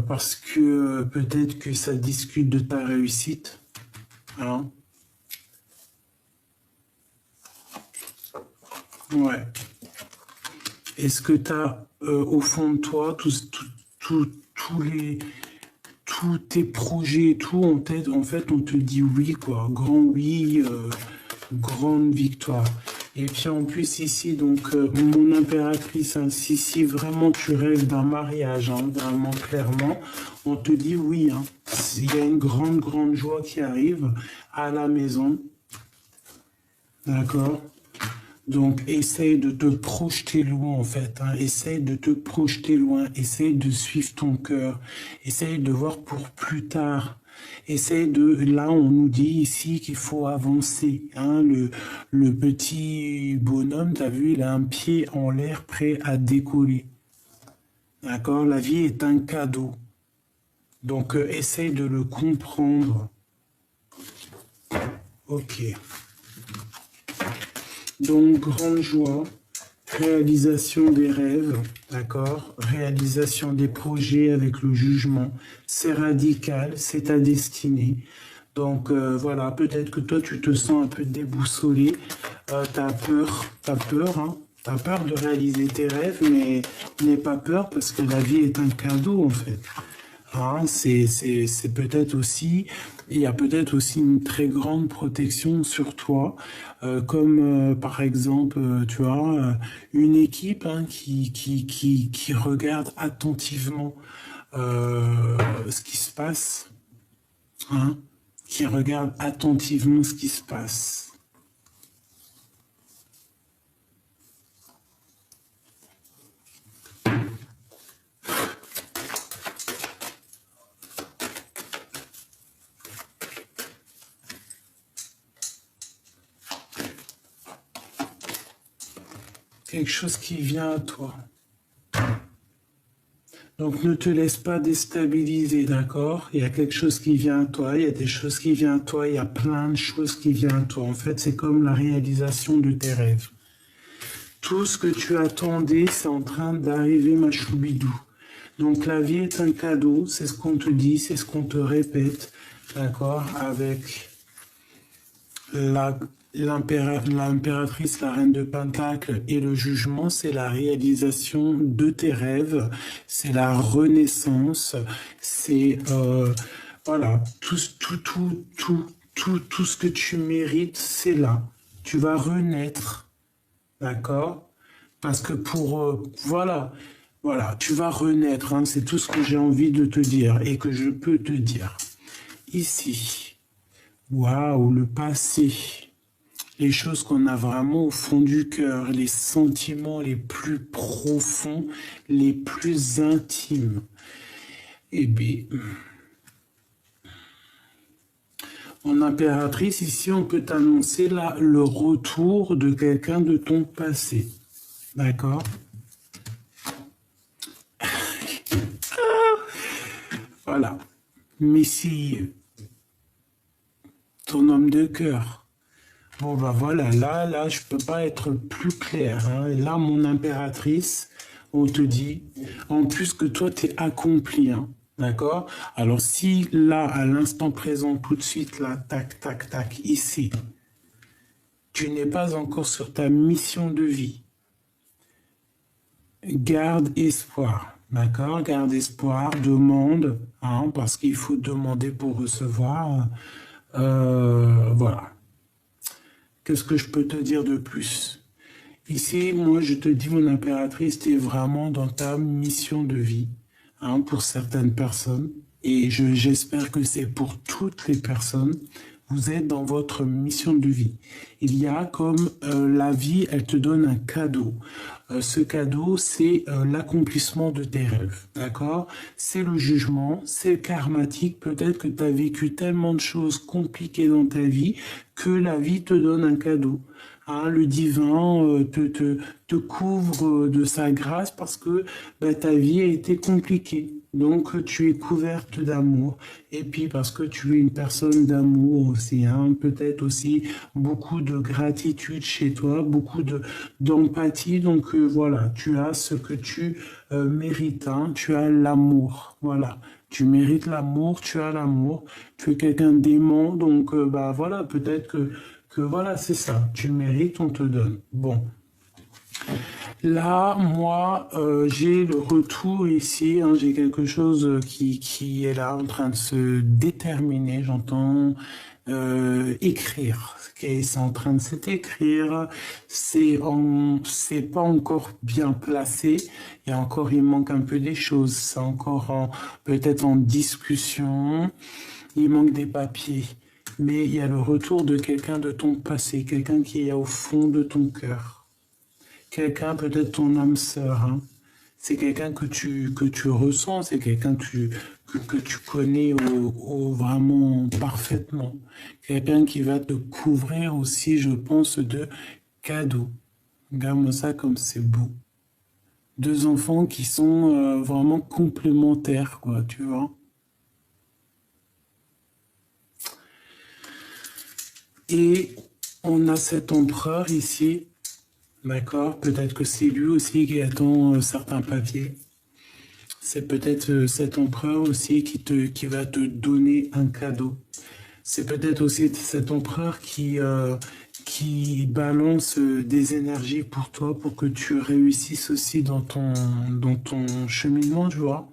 Parce que peut-être que ça discute de ta réussite. Hein? Ouais. Est-ce que tu as au fond de toi tous tes projets et tout en tête? En fait, on te dit oui, quoi. Grand oui, grande victoire. Et puis en plus ici, donc mon impératrice, hein, si vraiment tu rêves d'un mariage, hein, vraiment clairement, on te dit oui. Hein. Il y a une grande joie qui arrive à la maison. D'accord? Donc essaye de te projeter loin en fait. Hein. Essaye de te projeter loin. Essaye de suivre ton cœur. Essaye de voir pour plus tard. Essaye de... Là, on nous dit ici qu'il faut avancer. Hein. Le petit bonhomme, tu as vu, il a un pied en l'air prêt à décoller. D'accord? La vie est un cadeau. Donc, essaye de le comprendre. Ok. Donc, grande joie. Réalisation des rêves, d'accord? Réalisation des projets avec le jugement. C'est radical, c'est ta destinée. Donc voilà, peut-être que toi tu te sens un peu déboussolé. T'as peur, hein? T'as peur de réaliser tes rêves, mais n'aie pas peur parce que la vie est un cadeau en fait. Hein, c'est peut-être aussi, il y a peut-être aussi une très grande protection sur toi, comme par exemple, tu vois, une équipe hein, qui regarde attentivement ce qui se passe, hein, qui regarde attentivement ce qui se passe. Quelque chose qui vient à toi. Donc ne te laisse pas déstabiliser, d'accord? Il y a quelque chose qui vient à toi, il y a des choses qui viennent à toi, il y a plein de choses qui viennent à toi. En fait, c'est comme la réalisation de tes rêves. Tout ce que tu attendais, c'est en train d'arriver, ma choubidou. Donc la vie est un cadeau, c'est ce qu'on te dit, c'est ce qu'on te répète, d'accord? Avec l'impératrice, la reine de Pentacle et le jugement, c'est la réalisation de tes rêves, c'est la renaissance, c'est voilà, tout ce que tu mérites, c'est là. Tu vas renaître, d'accord? Parce que voilà, tu vas renaître, hein, c'est tout ce que j'ai envie de te dire et que je peux te dire. Ici, waouh, le passé. Les choses qu'on a vraiment au fond du cœur, les sentiments les plus profonds, les plus intimes. Eh bien, en impératrice, ici, on peut t'annoncer là le retour de quelqu'un de ton passé. D'accord? Voilà. Mais si ton homme de cœur, bon bah voilà, là, je peux pas être plus clair. Hein. Et là, mon impératrice, on te dit, en plus que toi, tu es accompli. Hein. D'accord? Alors si là, à l'instant présent, tout de suite, là, tac, tac, tac, ici, tu n'es pas encore sur ta mission de vie, garde espoir. D'accord? Garde espoir, demande, hein, parce qu'il faut demander pour recevoir. Voilà. Qu'est-ce que je peux te dire de plus? Ici, moi, je te dis, mon impératrice, tu es vraiment dans ta mission de vie, hein, pour certaines personnes. Et j'espère que c'est pour toutes les personnes. Vous êtes dans votre mission de vie. Il y a comme la vie, elle te donne un cadeau. Ce cadeau, c'est l'accomplissement de tes rêves. D'accord? C'est le jugement, c'est karmatique. Peut-être que tu as vécu tellement de choses compliquées dans ta vie que la vie te donne un cadeau. Hein, le divin te couvre de sa grâce parce que bah, ta vie a été compliquée. Donc tu es couverte d'amour. Et puis parce que tu es une personne d'amour aussi. Hein, peut-être aussi beaucoup de gratitude chez toi, beaucoup d'empathie. Donc voilà, tu as ce que tu mérites. Hein, tu as l'amour. Voilà. Tu mérites l'amour, tu as l'amour. Tu es quelqu'un d'aimant. Donc bah voilà, peut-être que voilà, c'est ça. Tu mérites, on te donne. Bon. Là, moi, j'ai le retour ici. Hein, j'ai quelque chose qui est là en train de se déterminer. J'entends écrire. C'est en train de s'écrire. C'est pas encore bien placé. Il manque un peu des choses. C'est encore peut-être en discussion. Il manque des papiers. Mais il y a le retour de quelqu'un de ton passé, quelqu'un qui est au fond de ton cœur. Quelqu'un, peut-être ton âme sœur. Hein. C'est quelqu'un que tu ressens, c'est quelqu'un que tu connais vraiment parfaitement. Quelqu'un qui va te couvrir aussi, je pense, de cadeaux. Regarde-moi ça comme c'est beau. Deux enfants qui sont vraiment complémentaires, quoi, tu vois. Et on a cet empereur ici, d'accord? Peut-être que c'est lui aussi qui attend certains papiers. C'est peut-être cet empereur aussi qui va te donner un cadeau. C'est peut-être aussi cet empereur qui balance des énergies pour toi, pour que tu réussisses aussi dans ton cheminement, tu vois.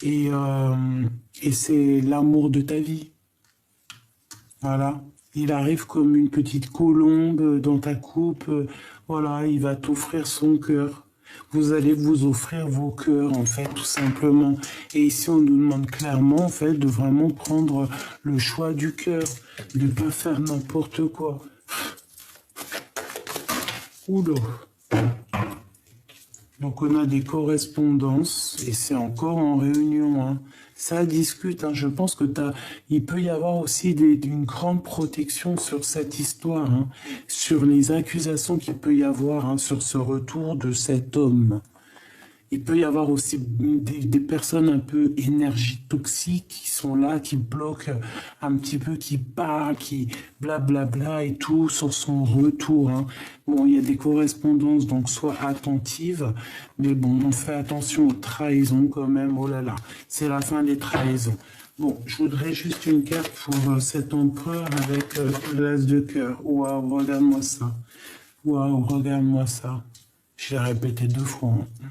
Et, euh, et c'est l'amour de ta vie. Voilà. Il arrive comme une petite colombe dans ta coupe. Voilà, il va t'offrir son cœur. Vous allez vous offrir vos cœurs, en fait, tout simplement. Et ici, on nous demande clairement, en fait, de vraiment prendre le choix du cœur, de ne pas faire n'importe quoi. Oula. Donc, on a des correspondances, et c'est encore en réunion, hein. Ça discute, hein. Je pense que il peut y avoir aussi une grande protection sur cette histoire, hein, sur les accusations qu'il peut y avoir, hein, sur ce retour de cet homme. Il peut y avoir aussi des personnes un peu énergie toxique qui sont là, qui bloquent un petit peu, qui parlent, qui blablabla et tout sur son retour. Hein. Bon, il y a des correspondances, donc sois attentive. Mais bon, on fait attention aux trahisons quand même. Oh là là, c'est la fin des trahisons. Bon, je voudrais juste une carte pour cet empereur avec l'as de cœur. Waouh, regarde-moi ça. Waouh, regarde-moi ça. Je l'ai répété 2 fois. Hein.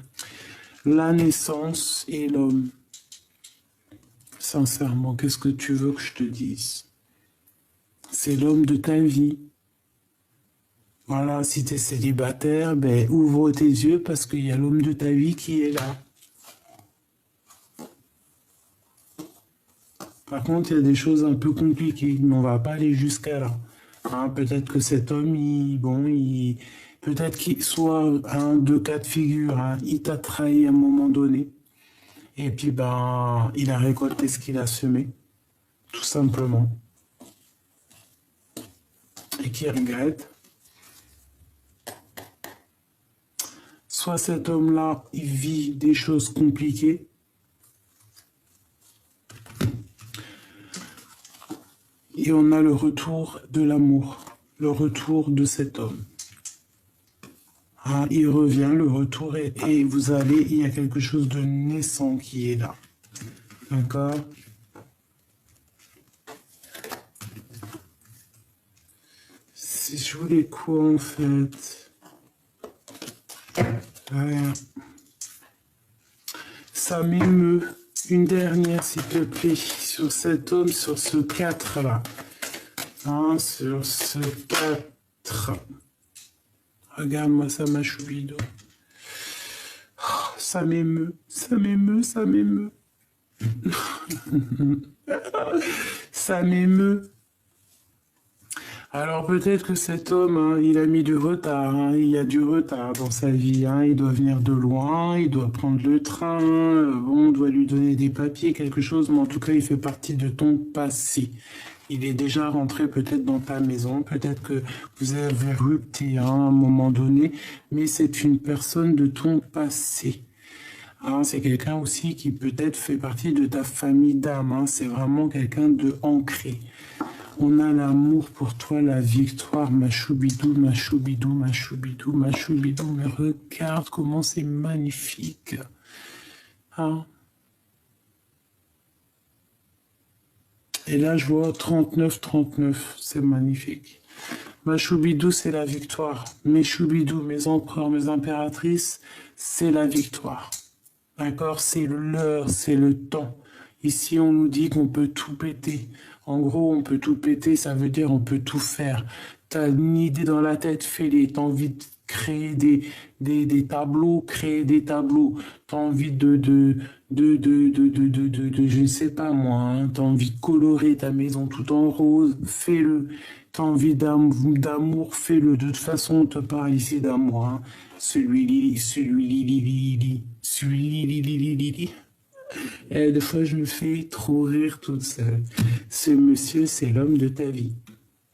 La naissance et l'homme. Sincèrement, qu'est-ce que tu veux que je te dise? C'est l'homme de ta vie. Voilà, si tu es célibataire, ben, ouvre tes yeux parce qu'il y a l'homme de ta vie qui est là. Par contre, il y a des choses un peu compliquées, mais on va pas aller jusqu'à là. Hein, peut-être que cet homme, peut-être qu'il soit un de cas de figure, hein, il t'a trahi à un moment donné. Et puis, ben, il a récolté ce qu'il a semé, tout simplement. Et qui regrette. Soit cet homme-là, il vit des choses compliquées. Et on a le retour de l'amour, le retour de cet homme. Ah, il revient, le retour, et vous allez, il y a quelque chose de naissant qui est là. D'accord? Si je voulais quoi en fait? Rien. Ça m'émeut. Une dernière, s'il te plaît, sur cet homme, sur ce 4-là. Hein, sur ce 4. Regarde-moi ça, ma choubido. Oh, ça m'émeut, ça m'émeut, ça m'émeut. Ça m'émeut. Alors peut-être que cet homme, hein, il a mis du retard, hein, il y a du retard dans sa vie, hein, il doit venir de loin, il doit prendre le train, bon, on doit lui donner des papiers, quelque chose, mais en tout cas, il fait partie de ton passé. Il est déjà rentré peut-être dans ta maison, peut-être que vous avez rupté hein, à un moment donné, mais c'est une personne de ton passé. Hein, c'est quelqu'un aussi qui peut-être fait partie de ta famille d'âme, hein, c'est vraiment quelqu'un de ancré. On a l'amour pour toi, la victoire, ma choubidou, ma choubidou, ma choubidou, ma choubidou. Mais regarde comment c'est magnifique. Hein? Et là, je vois 39, c'est magnifique. Ma choubidou, c'est la victoire. Mes choubidous, mes empereurs, mes impératrices, c'est la victoire. D'accord? C'est l'heure, c'est le temps. Ici, on nous dit qu'on peut tout péter. En gros, on peut tout péter, ça veut dire on peut tout faire. T'as une idée dans la tête, fais-les. T'as envie de créer des tableaux, créer des tableaux. T'as envie je ne sais pas moi, hein. T'as envie de colorer ta maison tout en rose, fais-le. T'as envie d'amour, fais-le. De toute façon, on te parle ici d'amour, hein. Celui-li. Et des fois, je me fais trop rire toute seule. Ce monsieur, c'est l'homme de ta vie.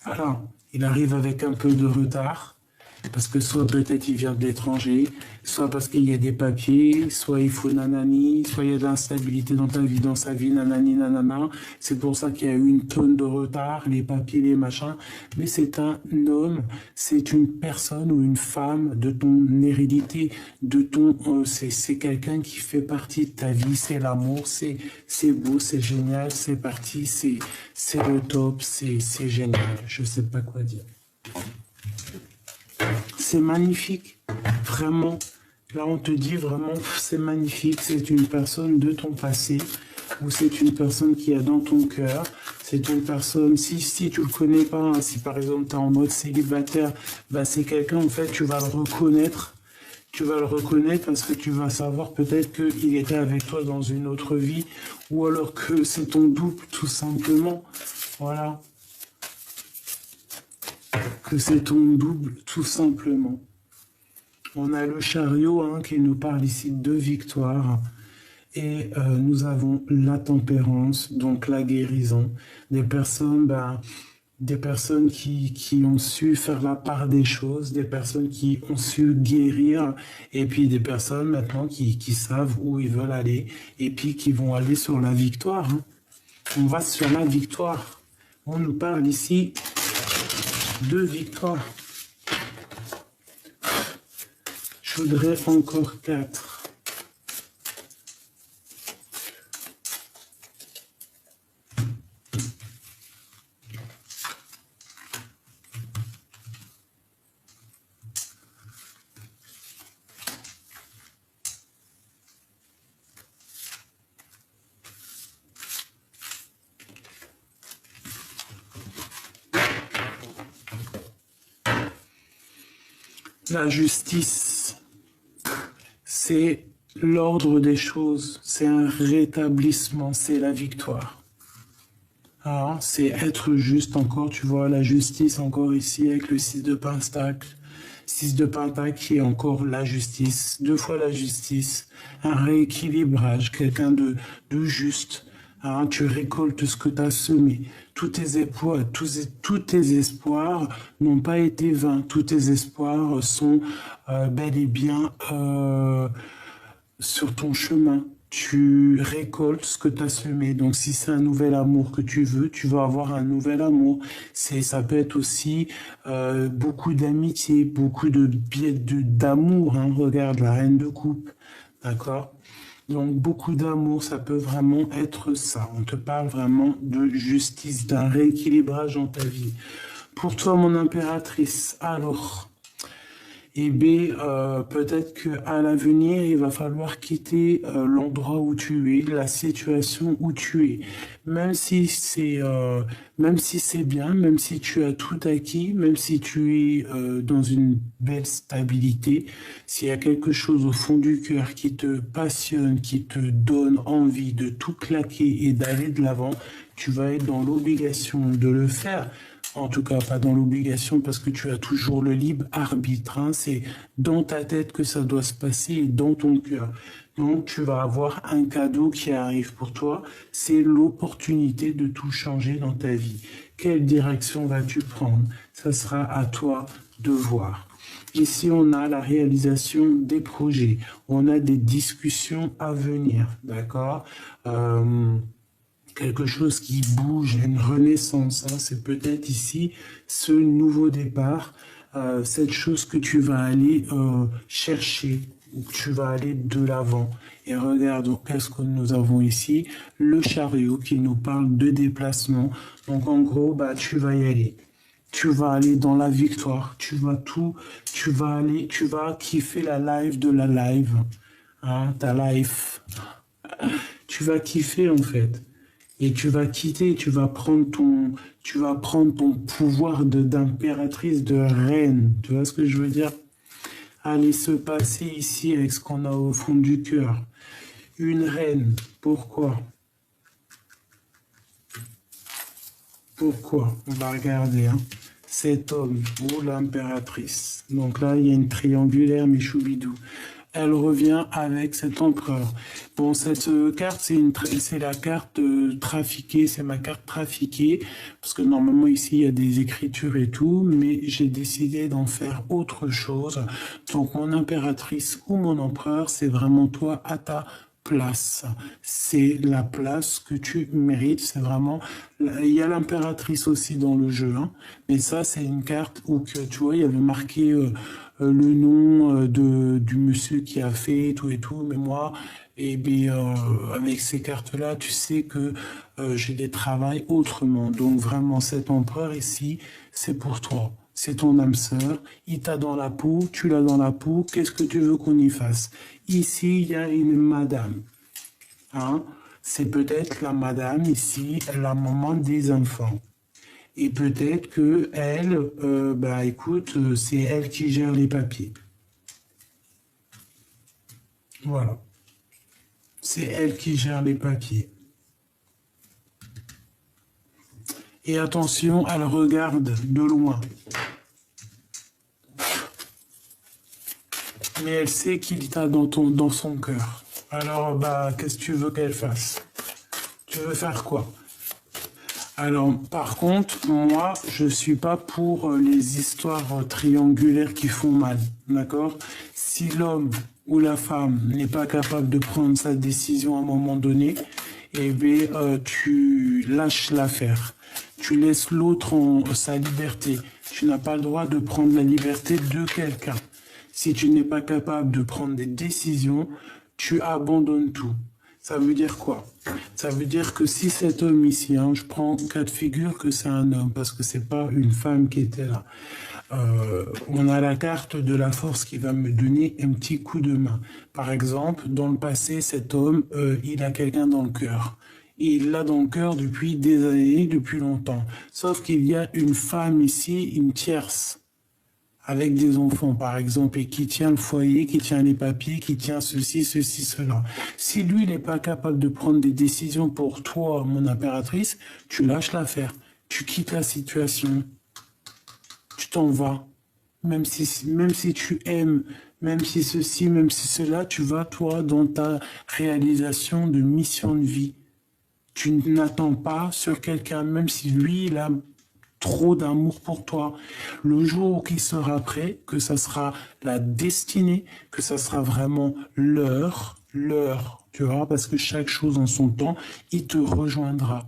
Alors, il arrive avec un peu de retard, parce que soit peut-être il vient de l'étranger, soit parce qu'il y a des papiers, soit il faut nanani, soit il y a de l'instabilité dans ta vie, dans sa vie, nanani, nanana. C'est pour ça qu'il y a eu une tonne de retard, les papiers, les machins. Mais c'est un homme, c'est une personne ou une femme de ton hérédité, de ton, c'est quelqu'un qui fait partie de ta vie, c'est l'amour, c'est beau, c'est génial, c'est parti, c'est le top, c'est génial. Je sais pas quoi dire. C'est magnifique, vraiment. Là, on te dit vraiment, c'est magnifique. C'est une personne de ton passé, ou c'est une personne qui est dans ton cœur. C'est une personne, si tu le connais pas, hein, si par exemple tu es en mode célibataire, bah, c'est quelqu'un, en fait, tu vas le reconnaître. Tu vas le reconnaître parce que tu vas savoir peut-être qu'il était avec toi dans une autre vie, ou alors que c'est ton double, tout simplement. Voilà. Que c'est ton double, tout simplement. On a le chariot hein, qui nous parle ici de victoire. Et nous avons la tempérance, donc la guérison. Des personnes qui ont su faire la part des choses, des personnes qui ont su guérir, et puis des personnes maintenant qui savent où ils veulent aller, et puis qui vont aller sur la victoire. Hein. On va sur la victoire. On nous parle ici de victoire. Je voudrais encore 4. La justice, c'est l'ordre des choses, c'est un rétablissement, c'est la victoire. Ah, c'est être juste encore, tu vois, la justice encore ici avec le 6 de pentacle. 6 de pentacle qui est encore la justice, 2 fois la justice, un rééquilibrage, quelqu'un de juste. Hein, tu récoltes ce que tu as semé. Tous tes espoirs n'ont pas été vains. Tous tes espoirs sont bel et bien sur ton chemin. tu récoltes ce que tu as semé. Donc, si c'est un nouvel amour que tu veux, tu vas avoir un nouvel amour. Ça peut être aussi beaucoup d'amitié, beaucoup d'amour. Hein. Regarde la reine de coupe, d'accord? Donc, beaucoup d'amour, ça peut vraiment être ça. On te parle vraiment de justice, d'un rééquilibrage dans ta vie. Pour toi, mon impératrice, alors... Eh bien, peut-être qu'à l'avenir, il va falloir quitter l'endroit où tu es, la situation où tu es. Même si même si c'est bien, même si tu as tout acquis, même si tu es dans une belle stabilité, s'il y a quelque chose au fond du cœur qui te passionne, qui te donne envie de tout claquer et d'aller de l'avant, tu vas être dans l'obligation de le faire. En tout cas, pas dans l'obligation parce que tu as toujours le libre arbitre. Hein. C'est dans ta tête que ça doit se passer et dans ton cœur. Donc, tu vas avoir un cadeau qui arrive pour toi. C'est l'opportunité de tout changer dans ta vie. Quelle direction vas-tu prendre? Ça sera à toi de voir. Ici, on a la réalisation des projets. On a des discussions à venir. D'accord? Quelque chose qui bouge, une renaissance. Hein. C'est peut-être ici ce nouveau départ, cette chose que tu vas aller chercher, que tu vas aller de l'avant. Et regarde, qu'est-ce que nous avons ici? Le chariot qui nous parle de déplacement. Donc en gros, bah, tu vas y aller. Tu vas aller dans la victoire. Tu vas kiffer la live de la live. Hein, ta life. Tu vas kiffer en fait. Et tu vas quitter, tu vas prendre ton pouvoir d'impératrice, de reine. Tu vois ce que je veux dire? Allez se passer ici avec ce qu'on a au fond du cœur. Une reine. Pourquoi? Pourquoi? On va regarder. Hein. Cet homme ou l'impératrice. Donc là, il y a une triangulaire Michoubidou. Elle revient avec cet empereur. Bon, cette carte, c'est la carte trafiquée, c'est ma carte trafiquée, parce que normalement ici, il y a des écritures et tout, mais j'ai décidé d'en faire autre chose. Donc, mon impératrice ou mon empereur, c'est vraiment toi à ta place. C'est la place que tu mérites. C'est vraiment... Il y a l'impératrice aussi dans le jeu, hein, mais ça, c'est une carte où, tu vois, il y avait marqué... le nom du monsieur qui a fait tout et tout, mais moi, et bien, avec ces cartes-là, tu sais que j'ai des travails autrement. Donc vraiment, cet empereur ici, c'est pour toi. C'est ton âme sœur, il t'a dans la peau, tu l'as dans la peau, qu'est-ce que tu veux qu'on y fasse? Ici, il y a une madame. Hein? C'est peut-être la madame ici, la maman des enfants. Et peut-être que elle, bah écoute, c'est elle qui gère les papiers. Voilà. C'est elle qui gère les papiers. Et attention, elle regarde de loin. Mais elle sait qu'il t'a dans son cœur. Alors, bah, qu'est-ce que tu veux qu'elle fasse? Tu veux faire quoi? Alors, par contre, moi, je suis pas pour les histoires triangulaires qui font mal, d'accord? Si l'homme ou la femme n'est pas capable de prendre sa décision à un moment donné, eh bien, tu lâches l'affaire. Tu laisses l'autre en sa liberté. Tu n'as pas le droit de prendre la liberté de quelqu'un. Si tu n'es pas capable de prendre des décisions, tu abandonnes tout. Ça veut dire quoi? Ça veut dire que si cet homme ici, hein, je prends cas de figure que c'est un homme, parce que c'est pas une femme qui était là. On a la carte de la force qui va me donner un petit coup de main. Par exemple, dans le passé, cet homme, il a quelqu'un dans le cœur. Il l'a dans le cœur depuis des années, depuis longtemps. Sauf qu'il y a une femme ici, une tierce, avec des enfants, par exemple, et qui tient le foyer, qui tient les papiers, qui tient ceci, cela. Si lui, n'est pas capable de prendre des décisions pour toi, mon impératrice, tu lâches l'affaire. Tu quittes la situation. Tu t'en vas. Même si tu aimes, même si ceci, même si cela, tu vas, toi, dans ta réalisation de mission de vie. Tu n'attends pas sur quelqu'un, même si lui, il a trop d'amour pour toi. Le jour qui sera prêt, que ça sera la destinée, que ça sera vraiment l'heure, l'heure, tu vois, parce que chaque chose en son temps, il te rejoindra.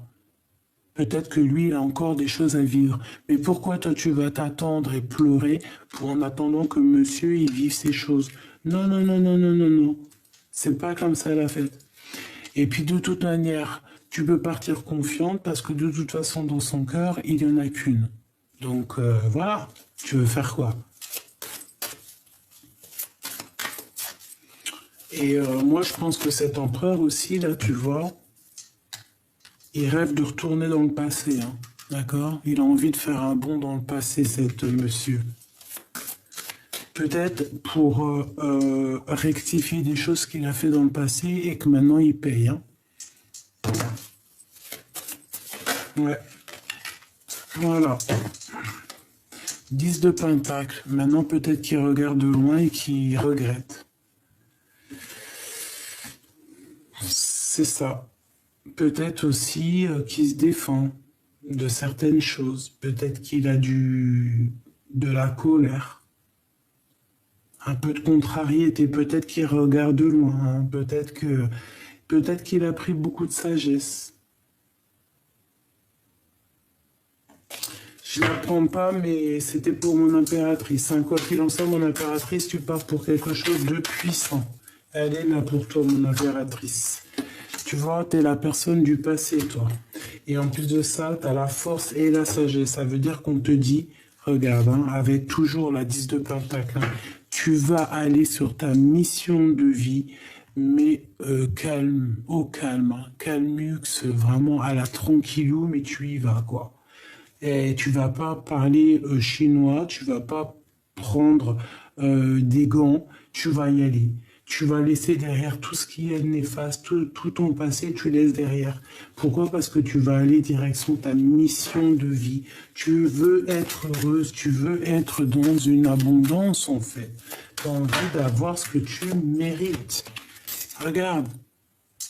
Peut-être que lui, il a encore des choses à vivre. Mais pourquoi toi, tu vas t'attendre et pleurer pour en attendant que monsieur, il vive ces choses? Non, non, non, non, non, non, non. C'est pas comme ça la fête. Et puis de toute manière, tu peux partir confiante parce que de toute façon, dans son cœur, il n'y en a qu'une. Donc voilà, tu veux faire quoi? Et moi, je pense que cet empereur aussi, là, tu vois, il rêve de retourner dans le passé, hein, d'accord? Il a envie de faire un bond dans le passé, cet monsieur. Peut-être pour rectifier des choses qu'il a fait dans le passé et que maintenant il paye, hein. Ouais, voilà. 10 de pentacle. Maintenant, peut-être qu'il regarde de loin et qu'il regrette. C'est ça. Peut-être aussi qu'il se défend de certaines choses. Peut-être qu'il a de la colère. Un peu de contrariété. Peut-être qu'il regarde de loin. Hein. Peut-être qu'il a pris beaucoup de sagesse. Je ne la prends pas, mais c'était pour mon impératrice. Hein. Quoi qu'il en soit, mon impératrice, tu pars pour quelque chose de puissant. Elle est là pour toi, mon impératrice. Tu vois, tu es la personne du passé, toi. Et en plus de ça, tu as la force et la sagesse. Ça veut dire qu'on te dit, regarde, hein, avec toujours la 10 de pentacle, hein, tu vas aller sur ta mission de vie, mais calme, au calme, hein, calmux, vraiment à la tranquillou, mais tu y vas, quoi. Et tu vas pas parler chinois, tu vas pas prendre des gants, tu vas y aller. Tu vas laisser derrière tout ce qui est néfaste, tout ton passé, tu laisses derrière. Pourquoi? Parce que tu vas aller direction ta mission de vie. Tu veux être heureuse, tu veux être dans une abondance en fait. Tu as envie d'avoir ce que tu mérites. Regarde,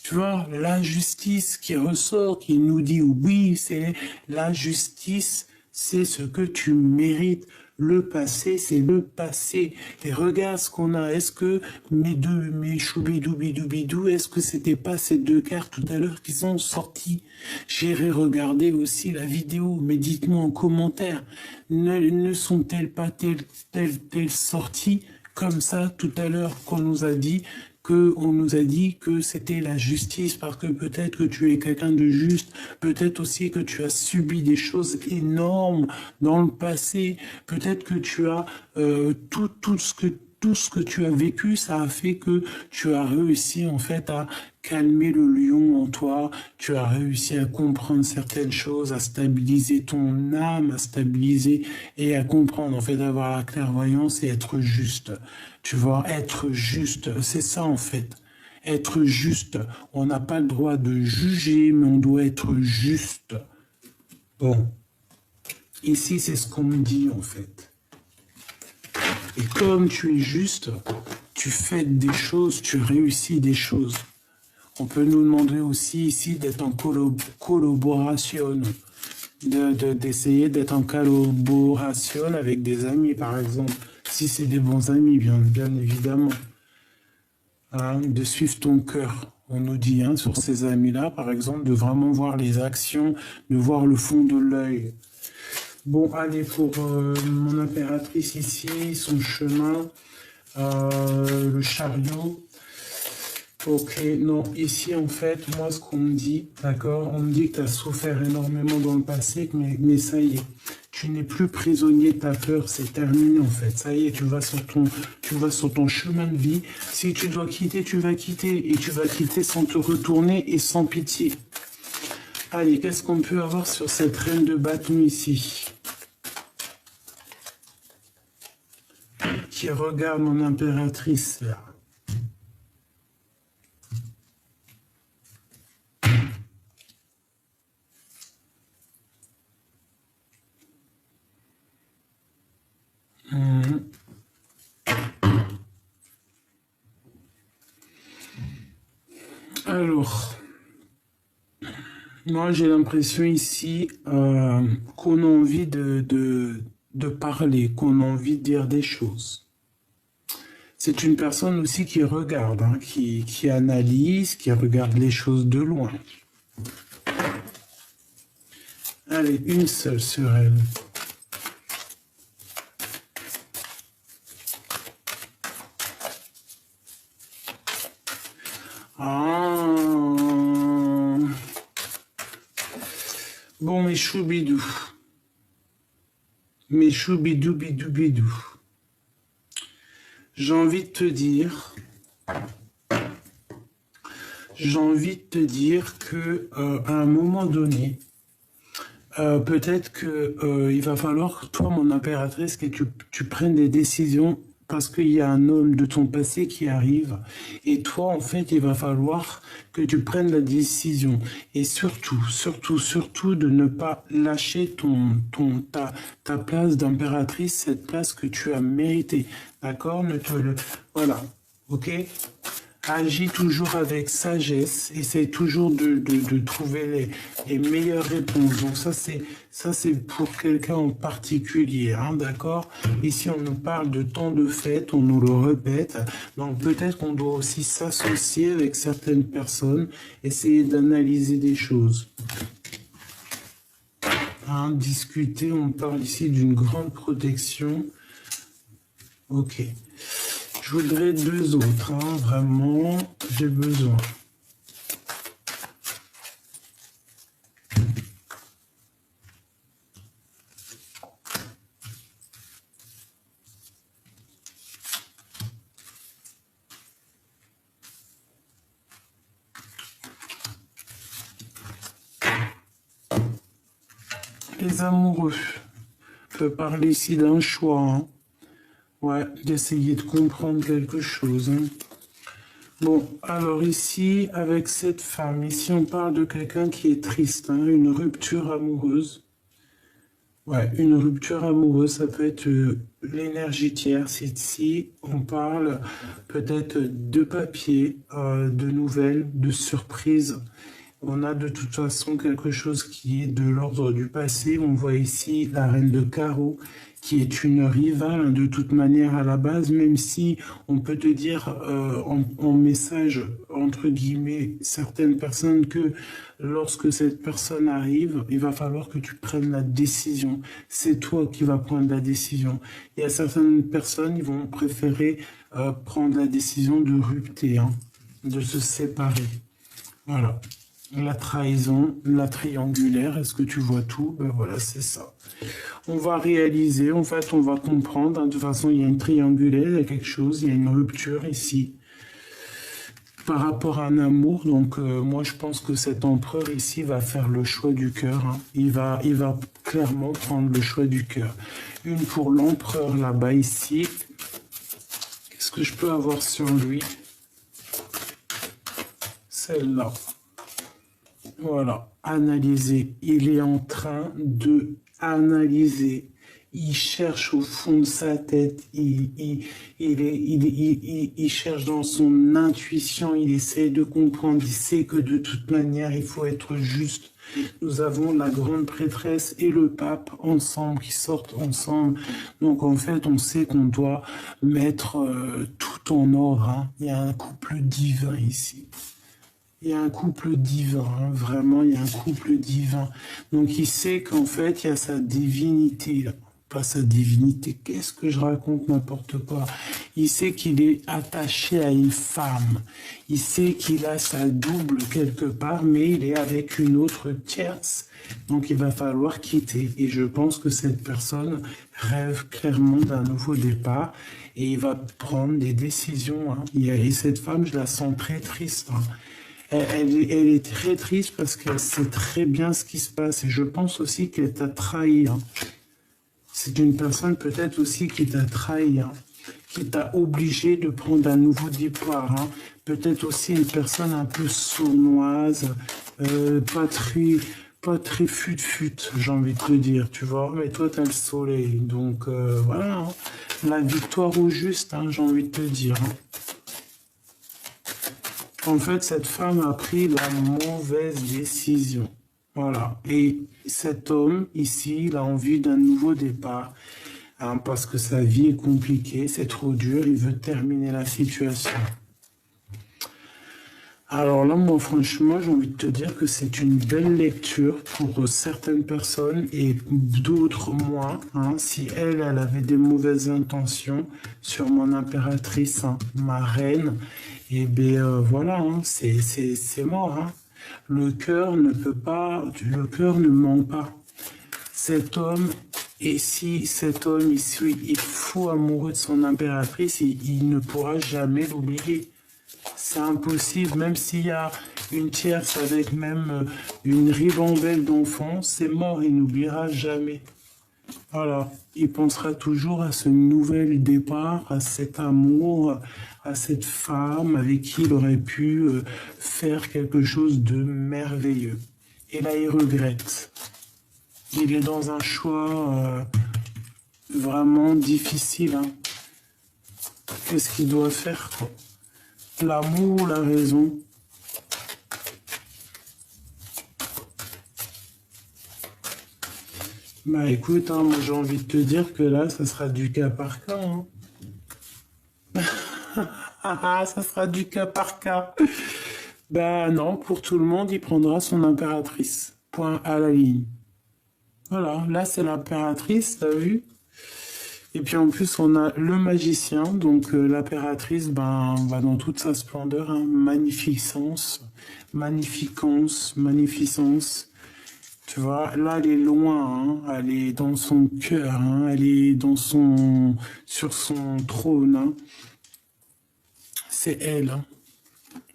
tu vois, la justice qui ressort, qui nous dit oui, c'est la justice, c'est ce que tu mérites. Le passé, c'est le passé. Et regarde ce qu'on a. Est-ce que mes choubidoubidoubidou, est-ce que c'était pas ces deux cartes tout à l'heure qui sont sorties? J'irai regarder aussi la vidéo, mais dites-moi en commentaire. Ne sont-elles pas telles sorties comme ça tout à l'heure qu'on nous a dit on nous a dit que c'était la justice parce que peut-être que tu es quelqu'un de juste, peut-être aussi que tu as subi des choses énormes dans le passé, peut-être que tu as tout ce que tu as vécu, ça a fait que tu as réussi en fait à calmer le lion en toi, tu as réussi à comprendre certaines choses, à stabiliser ton âme, à stabiliser et à comprendre en fait, avoir la clairvoyance et être juste. Tu vois, être juste, c'est ça en fait. Être juste, on n'a pas le droit de juger, mais on doit être juste. Bon, ici c'est ce qu'on me dit en fait. Et comme tu es juste, tu fais des choses, tu réussis des choses. On peut nous demander aussi ici d'être en collaboration, d'essayer d'être en collaboration avec des amis, par exemple, si c'est des bons amis, bien évidemment. Hein, de suivre ton cœur. On nous dit hein, sur ces amis-là, par exemple, de vraiment voir les actions, de voir le fond de l'œil. Bon, allez, pour mon impératrice ici, son chemin, le chariot. Ok, non, ici, en fait, moi, ce qu'on me dit, d'accord, on me dit que tu as souffert énormément dans le passé, mais ça y est, tu n'es plus prisonnier de ta peur, c'est terminé, en fait. Ça y est, tu vas sur ton chemin de vie. Si tu dois quitter, tu vas quitter, et tu vas quitter sans te retourner et sans pitié. Allez, qu'est-ce qu'on peut avoir sur cette reine de bâton ici? Qui regarde mon impératrice là. Alors, moi j'ai l'impression ici qu'on a envie de parler, qu'on a envie de dire des choses. C'est une personne aussi qui regarde, hein, qui analyse, qui regarde les choses de loin. Allez, une seule sur elle. Ah. Bon, mes choubidous. Mes choubidou bidou bidou. J'ai envie de te dire que à un moment donné, peut-être que il va falloir, toi, mon impératrice, que tu prennes des décisions parce qu'il y a un homme de ton passé qui arrive. Et toi, en fait, il va falloir que tu prennes la décision. Et surtout, de ne pas lâcher ta place d'impératrice, cette place que tu as méritée. D'accord? Voilà. Ok? Agis toujours avec sagesse, essaie toujours de trouver les meilleures réponses. Donc ça c'est pour quelqu'un en particulier, hein, d'accord? Ici on nous parle de temps de fête, on nous le répète. Donc peut-être qu'on doit aussi s'associer avec certaines personnes, essayer d'analyser des choses. Hein, discuter, on parle ici d'une grande protection. Ok. Je voudrais deux autres, hein, vraiment, j'ai besoin. Les amoureux, on peut parler ici d'un choix, hein. Ouais, d'essayer de comprendre quelque chose. Hein. Bon, alors ici, avec cette femme, ici on parle de quelqu'un qui est triste, hein, une rupture amoureuse. Ouais, une rupture amoureuse, ça peut être l'énergie tierce. Ici, on parle peut-être de papier, de nouvelles, de surprises. On a de toute façon quelque chose qui est de l'ordre du passé. On voit ici la reine de carreau qui est une rivale de toute manière à la base, même si on peut te dire en message, entre guillemets, certaines personnes que lorsque cette personne arrive, il va falloir que tu prennes la décision. C'est toi qui vas prendre la décision. Il y a certaines personnes qui vont préférer prendre la décision de rupter, hein, de se séparer. Voilà. La trahison, la triangulaire, est-ce que tu vois tout? Ben voilà, c'est ça. On va réaliser, en fait, on va comprendre. Hein, de toute façon, il y a une triangulaire, il y a quelque chose, il y a une rupture ici. Par rapport à un amour, donc moi je pense que cet empereur ici va faire le choix du cœur. Hein. Il va clairement prendre le choix du cœur. Une pour l'empereur là-bas ici. Qu'est-ce que je peux avoir sur lui? Celle-là. Voilà, analyser. Il est en train de analyser. Il cherche au fond de sa tête. Il cherche dans son intuition. Il essaie de comprendre. Il sait que de toute manière, il faut être juste. Nous avons la grande prêtresse et le pape ensemble, qui sortent ensemble. Donc en fait, on sait qu'on doit mettre tout en ordre. Hein. Il y a un couple divin ici. Il y a un couple divin, hein, vraiment, il y a un couple divin. Donc il sait qu'en fait, il y a sa divinité, là. Pas sa divinité, qu'est-ce que je raconte, n'importe quoi. Il sait qu'il est attaché à une femme. Il sait qu'il a sa double quelque part, mais il est avec une autre tierce. Donc il va falloir quitter. Et je pense que cette personne rêve clairement d'un nouveau départ. Et il va prendre des décisions. Hein. Et cette femme, je la sens très triste. Hein. Elle est très triste parce qu'elle sait très bien ce qui se passe. Et je pense aussi qu'elle t'a trahi. Hein. C'est une personne peut-être aussi qui t'a trahi, hein, qui t'a obligé de prendre un nouveau départ. Hein. Peut-être aussi une personne un peu sournoise, pas très fut-fut, j'ai envie de te dire, tu vois. Mais toi, t'as le soleil. Donc voilà, hein. La victoire au juste, hein, j'ai envie de te dire. Hein. En fait, cette femme a pris la mauvaise décision. Voilà. Et cet homme, ici, il a envie d'un nouveau départ. hein, parce que sa vie est compliquée, c'est trop dur, il veut terminer la situation. Alors là, moi, franchement, j'ai envie de te dire que c'est une belle lecture pour certaines personnes et d'autres moins. Hein. Si elle avait des mauvaises intentions sur mon impératrice, hein, ma reine, et bien voilà, hein, c'est mort. Hein. Le cœur ne peut pas, le cœur ne ment pas. Cet homme, et si cet homme il est fou amoureux de son impératrice, il ne pourra jamais l'oublier. C'est impossible, même s'il y a une tierce avec même une ribambelle d'enfants, c'est mort, il n'oubliera jamais. Voilà, il pensera toujours à ce nouvel départ, à cet amour, à cette femme avec qui il aurait pu faire quelque chose de merveilleux. Et là, il regrette. Il est dans un choix vraiment difficile. Hein. Qu'est-ce qu'il doit faire, quoi? L'amour ou la raison? Bah écoute, hein, moi j'ai envie de te dire que là, ça sera du cas par cas. Hein. Ça sera du cas par cas. Bah non, pour tout le monde, il prendra son impératrice. Point à la ligne. Voilà, là c'est l'impératrice, t'as vu? Et puis en plus, on a le magicien, donc l'impératrice, ben, va dans toute sa splendeur, hein, magnificence, magnificence, magnificence. Tu vois, là, elle est loin, hein, elle est dans son cœur, hein, elle est sur son trône. Hein. C'est elle. Hein.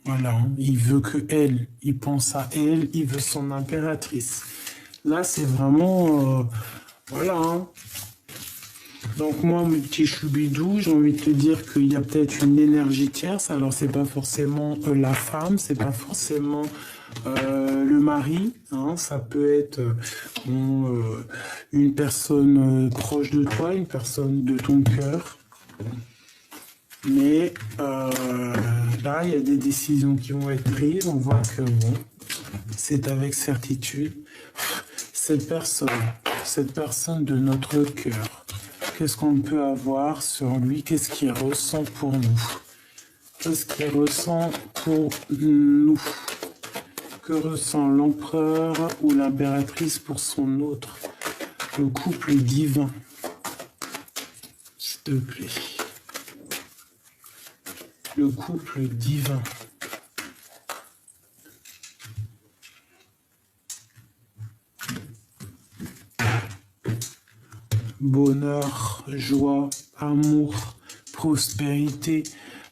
Voilà, hein, il veut que elle, il pense à elle, il veut son impératrice. Là, c'est vraiment, voilà. Hein. Donc moi, mon petit choubidou, j'ai envie de te dire qu'il y a peut-être une énergie tierce. Alors c'est pas forcément la femme, c'est pas forcément le mari. Hein, ça peut être une personne proche de toi, une personne de ton cœur. Mais là, il y a des décisions qui vont être prises. On voit que bon, c'est avec certitude. Cette personne de notre cœur. Qu'est-ce qu'on peut avoir sur lui? Qu'est-ce qu'il ressent pour nous? Qu'est-ce qu'il ressent pour nous? Que ressent l'empereur ou l'impératrice pour son autre? Le couple divin. S'il te plaît. Le couple divin. Bonheur, joie, amour, prospérité,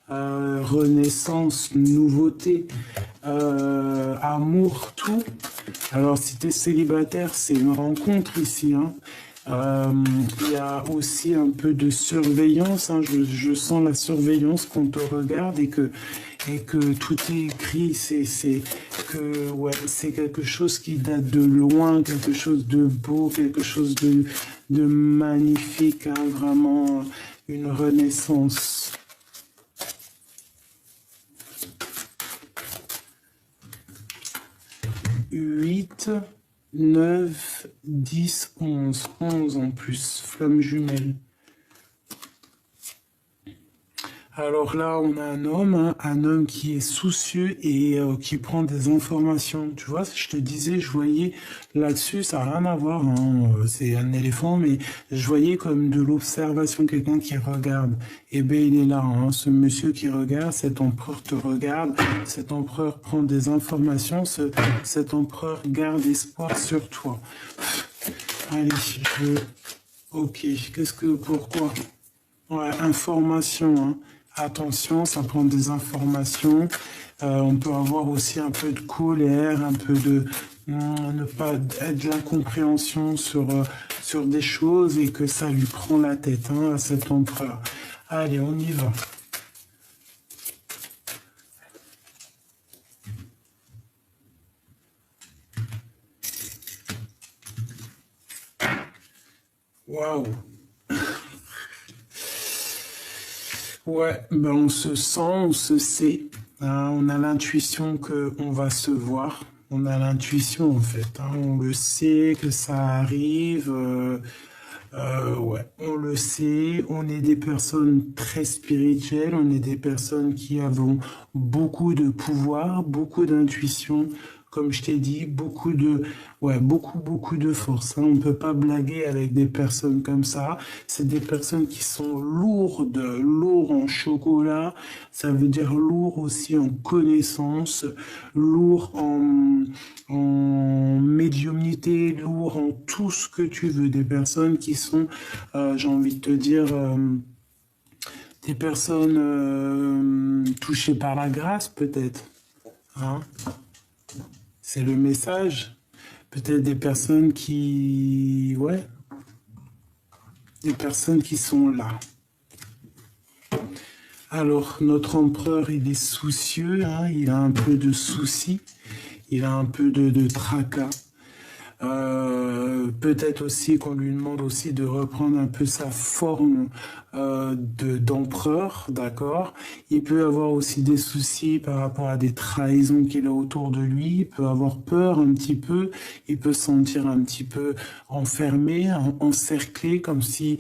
renaissance, nouveauté, amour, tout. Alors si tu es célibataire, c'est une rencontre ici. Hein. Il y a aussi un peu de surveillance. Hein. Je sens la surveillance qu'on te regarde et que tout est écrit. C'est quelque chose qui date de loin, quelque chose de beau, quelque chose de magnifique, hein, vraiment une renaissance. Huit, 9, 10, 11. 11 en plus, flamme jumelle. Alors là, on a un homme qui est soucieux et qui prend des informations. Tu vois, je te disais, je voyais là-dessus, ça n'a rien à voir. Hein, c'est un éléphant, mais je voyais comme de l'observation, quelqu'un qui regarde. Eh bien, il est là, hein, ce monsieur qui regarde, cet empereur te regarde, cet empereur prend des informations, cet empereur garde espoir sur toi. Allez, Ok, pourquoi? Ouais, information, hein. Attention, ça prend des informations. On peut avoir aussi un peu de colère, un peu de ne pas être de l'incompréhension sur des choses et que ça lui prend la tête, hein, à cet empereur. Allez, on y va. Waouh! Ouais, ben on se sent, on se sait, hein, on a l'intuition qu'on va se voir, on a l'intuition en fait, hein, on le sait que ça arrive, Ouais, on le sait, on est des personnes très spirituelles, on est des personnes qui avons beaucoup de pouvoir, beaucoup d'intuition, comme je t'ai dit, ouais, beaucoup de force, hein. On peut pas blaguer avec des personnes comme ça. C'est des personnes qui sont lourdes en chocolat. Ça veut dire lourd aussi en connaissances, lourd en médiumnité, lourd en tout ce que tu veux. Des personnes qui sont, j'ai envie de te dire, des personnes touchées par la grâce, peut-être. Hein. C'est le message. Peut-être des personnes qui, ouais, des personnes qui sont là. Alors, notre empereur, il est soucieux, hein, il a un peu de soucis, il a un peu de tracas. Peut-être aussi qu'on lui demande aussi de reprendre un peu sa forme d'empereur, d'accord? Il peut avoir aussi des soucis par rapport à des trahisons qu'il a autour de lui, il peut avoir peur un petit peu, il peut se sentir un petit peu enfermé, encerclé, comme si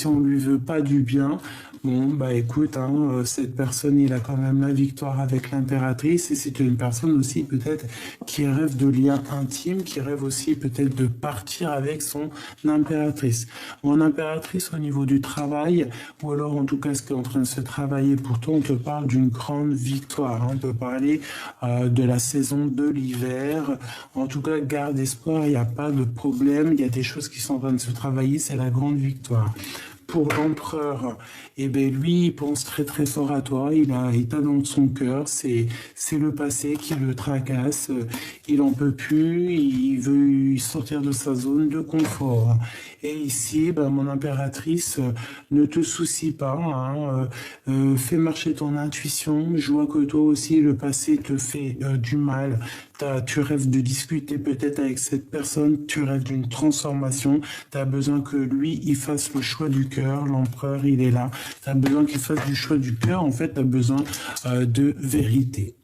on lui veut pas du bien. Bon, bah écoute, hein, cette personne, il a quand même la victoire avec l'impératrice et c'est une personne aussi peut-être qui rêve de liens intimes, qui rêve aussi peut-être de partir avec son impératrice. Mon impératrice au niveau du travail, ou alors en tout cas ce qui est en train de se travailler pour toi, on te parle d'une grande victoire, hein. On peut parler de la saison de l'hiver. En tout cas, garde espoir, il n'y a pas de problème, il y a des choses qui sont en train de se travailler, c'est la grande victoire. Pour l'empereur, eh ben lui, il pense très très fort à toi. Il t'a dans son cœur. C'est le passé qui le tracasse. Il en peut plus. Il veut sortir de sa zone de confort. Et ici, ben, mon impératrice, ne te soucie pas. Hein, fais marcher ton intuition. Je vois que toi aussi, le passé te fait du mal. Tu rêves de discuter peut-être avec cette personne, tu rêves d'une transformation, tu as besoin que lui, il fasse le choix du cœur, l'empereur, il est là, tu as besoin qu'il fasse du choix du cœur, en fait, tu as besoin de vérité.